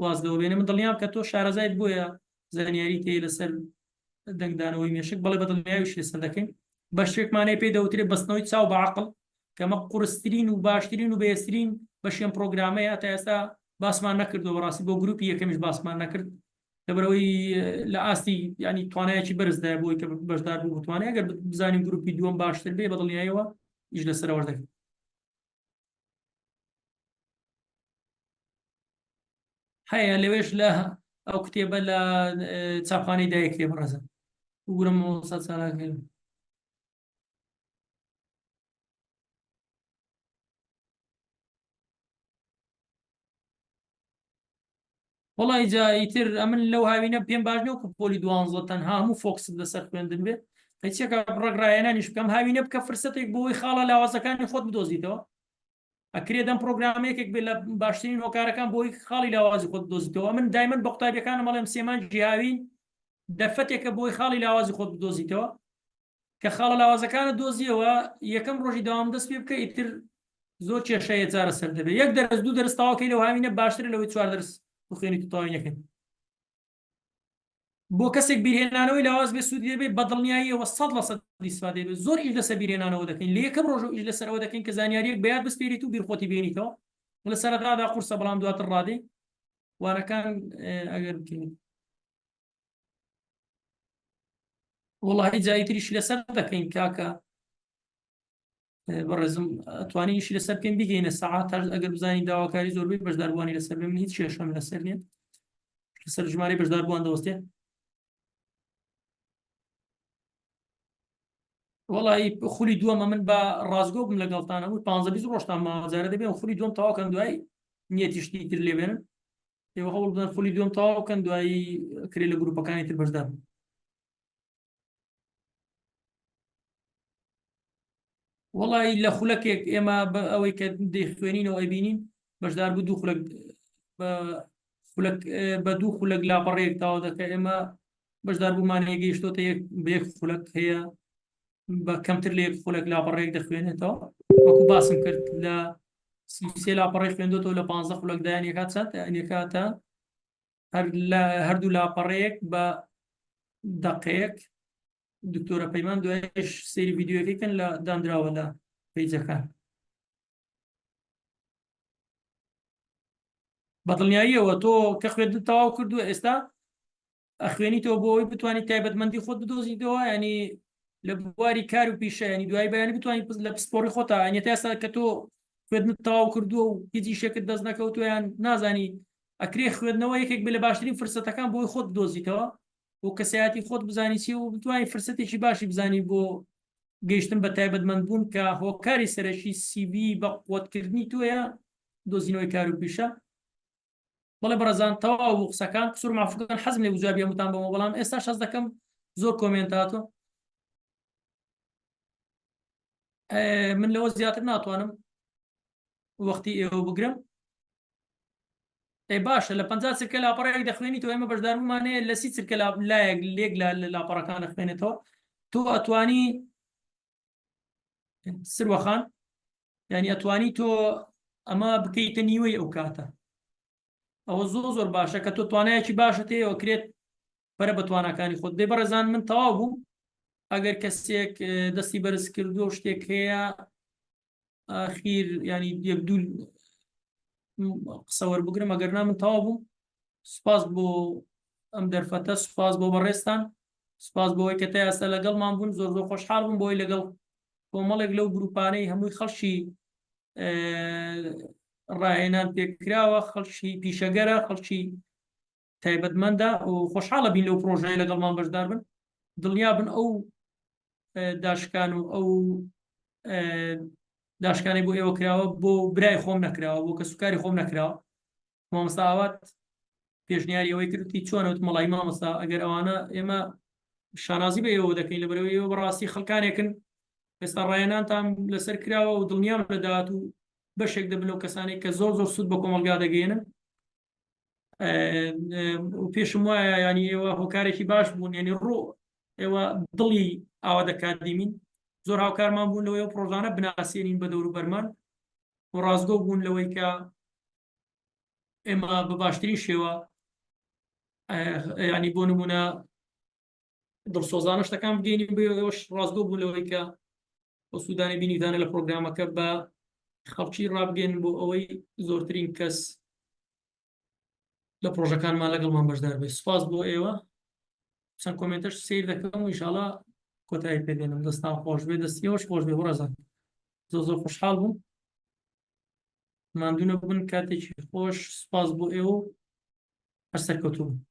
واز لەوە بێنە من دڵنیام کە تۆ شارەزایت بۆیە زانیاری تێ لەسەر دەنگدانەوەی مێشک بەڵێ بەدڵنیاویش لەسەر دەکەین بە شتێکمانەیە پێ دەوترێت بەستنەوەی چاو بە عەقڵ کەمە قورسترین و باشترین و بەهێزترین بەشیان پرۆگرامەیە تا ئێستا باسمان نەکردەوە بەڕاستی بۆ گروپی یەکەمیش باسمان نەکرد لەبەرەوەی لە ئاستی ینی توانایەکی بەرزدای بۆی کە بەشدار بوو بتوانێت ئەگەر بزانین گروپی دووەم باشتر بێ بەدڵنیاییەوە ئیش لەسەرەوە دەکەین هەیە لەوێش لە ئەو کتێبە لە چاپخانەی دایکێ بڕەزم وگورم 100 ساڵاکەین وڵی جاییتر ئەمن لەو هاوینە پێم باش نەوەکە پۆلی دوانزە تەنها هەموو فۆکست لەسەر خوێندن بێت هیچێکە ڕێگرایەنانیش بکەم هاوینە بکە فرسەتێک بۆی خاڵە لاوازەکانی خۆت بدۆزیتەوە ئەکرێ دەم پرۆگرامەیەکێک بێت لە باشترین هۆکارەکان بۆی خاڵی لاوازی خۆت بدۆزیتەوە من دایمەن بە قوتابیەکانم مەڵێم سێمان جیهاوین دەفەتێکە بۆی خاڵی لاوازی خۆت بدۆزیتەوە کە خاڵە لاوازەکانت دۆزیەوە یەکەم ڕۆژی داوام دەست پێ بکە ئیتر زۆر کێشەیە چارە سەر دەبێت یەک دەرس دوو دەرس تەواوکەی لەو هاوینە باشتر لەوەی 4 دەرس بخوێنی تو تەواوینەکەن بۆ کەسێک بیرهێنانەوەی لاواز بێ سوودی دەبێت بە دڵنیاییەوە 100% ئیسفادە بێت زۆر ئیش لەسەر بیرهێنانەوە دەکەین لە یەکەم ڕۆژ ئیش لەسەرەوە دەکەین کە زانیاریەک بەیاد بسپێریت و بیرخۆتی بێنیتەوە لە سەرەتادا قورسە بەڵام دواتر ڕادەی وانەکان ئەگەر بکەین وڵی جاییتریش لەسەر دەکەین کاکە بەڕێزم ئەتوانیشی لەسەر بکەین بگەینە سەعات ئەگەر بزانین داواکاری زۆربەی بەشداربووانی لەسەر بێ من هیچ کێشەم لەسەر نییە لەسەر ژمارەی بەشداربووان دەوەستێ وڵی خولی دووەمە من بە ڕازگۆ بم لەگەڵتانە بوو 15 ڕۆژتان ماوەزارە دەبێن خولی دوم تەواوکەن دوای نیەتیشتی تر لێبێنن ئێوە هەوڵ بدەن خولی دوم تەواوکەن دوایی کرێ لە گروپەکانی تر بەشدار وڵی لە خولەکێک ئێمە بە ئەوەی کە دەیخوێنینەوە ئەبینین بەشدار بوو دوو خولەک بە دوو خولەک لاپەڕەیەک تاوا دەکە ئێمە بەشدار بوومانەیە گەیشتۆتە بە یەک خولەک هەیە بە کەمتر لە یەک خولەک لاپەڕەیەک دەخوێنێتەوە وەکو باسم کرد لە سێ لاپەڕەی خوێندۆتەوە لە 15 خولەک دایانێکات چەند ئەنێکاتە هەردوو لاپەڕەیەک بە دەقەیەک دکتۆرە پەیمان دوایش سەیری ڤیدیۆەکەیکەن لە دانراوە لە پیجەکان بەدڵنیاییەوە تۆ کە خوێندن تەواو کردووە ئێستا ئەخوێنیتەوە بۆ ئەوی بتوانانی تایبەتمەندی خۆت بدۆزیتەوە ینی لە بواری کار و پیشەیانی دوای بەیانی بتوانانی لە پسپۆری خۆتە ئەنیێت ئێستا کە تۆ خوێندن تەواو کردووە و هیچی شێکت دەست نەکەوتویان نازانی ئەکرێ خوێندنەوە یەکێک بێ لە باشترین فرسەتەکان بۆی خۆت بدۆزیتەوە بۆ کەسایەتی خۆت بزانی چی و بتوانانی فرسەتێکی باشی بزانی بۆ گەیشتن بە تایبەتمەندبوون کە هۆکاری سەرەکی CV بە قوتکردنی تۆیە دۆزینەوەی کار و پیشە بەڵێ بەڕێزان تەواو بوو قسەکان قسوور مافوکەکان حەزم لێ وجابی هەمووتان بەمەوە بەڵام ئێستا حەز دەکەم زۆر کۆمێنت هاتووە من لەوە زیاتر ناتوانم وەختی ئێوە بگرم باشە لە 50 چرکە لاپەڕەیەک دەخوێنی تۆ ئێمە بەشداربوومانەیە لە 30 چرکە لایەک لێک لە لاپەڕەکان دەخوێنێتەوە تۆ ئەتوانی سروەخان ینی ئەتوانی تۆ ئەمە بکەیتە نیوەی ئەو کاتە ئەوە زۆر باشە کە تۆ توانایەکی باشە تێەوە کرێت بەرە بە توانەکانی خۆت دێ بەڕێزان من تەواو بوو ئەگەر کەسێک دەستی بەرز کردو و شتێک هەیە ئاخیر ینی یەک دوو قسە وەربگرم ئەگەرنا من تەواو بوو سوپاس بۆ ئەم دەرفەتە سوپاس بۆ بەڕێستان سوپاس بۆەوەی کە تا ئێستا لەگەڵمان بوون زۆر خۆشحاڵ بووم بۆی لەگەڵ کۆمەڵێک لەو گروپانەی هەمووی خەڵکی ڕاهێنان پێکراوە خەڵکی پیشەگەرە خەڵکی تایبەتمەندە و خۆشحاڵە بین لەو پرۆژەیە لەگەڵمان بەشدار بن دڵنیا بن ئەو داشکان و ئەو داشکانی بۆ ئێوە کراوە بۆ برای خۆم نەکراوە بۆ کە سوکاری خۆم نەکراوە مامۆستا ئاوات پێشنیاری ئەوەی کردی چۆنەوت مەڵی مامۆستا ئەگەر ئەوانە ئێمە شانازی بە ئێوە دەکەین لەبەرەوەی ئێوە بەڕاستی خەڵکانێکن ئێستا ڕایەنانتان لەسەر کراوە و دڵنیام لەدات و بەشێک دەبن و کەسانێک کە زۆر سوود بە کۆمەلگا دەگەێنن و پێشم وایە ینی ئێوە هۆکارێکی باش بوون ینی ڕۆ ئێوە دڵی ئاوا دەکاتدیمین زۆر هاوکارمان بوون لەوەی ئەو پرۆژانە بناسیێنین بە دەور و بەرمان و ڕازگۆ بوون لەوەی کە ئێمە بە باشترین شێوە ینی بۆ نمونە دڵسۆزانە شتەکان بگەینی بەوەش ڕازگۆ بوون لەوەی کە بۆ سوودانی بینیدانە لە پرۆگرامەکە بە خەڵکی ڕابگەن بۆ ئەوەی زۆرترین کەس لە پرۆژەکانمان لەگەڵمان بەشدار بێت سوپاس بۆ ئێوە چەند کۆمنتەش سیر دەکەم و ئینشاڵڵا کۆتایی پێدێنم دەستان خۆش بێ دەستیەوەش خۆش بێ ڕەزان زۆر خۆشحاڵ بووم ماندوو نەبوون کاتێکی خۆش سوپاس بۆ ئێوە هەر سەرکەوتوو بوو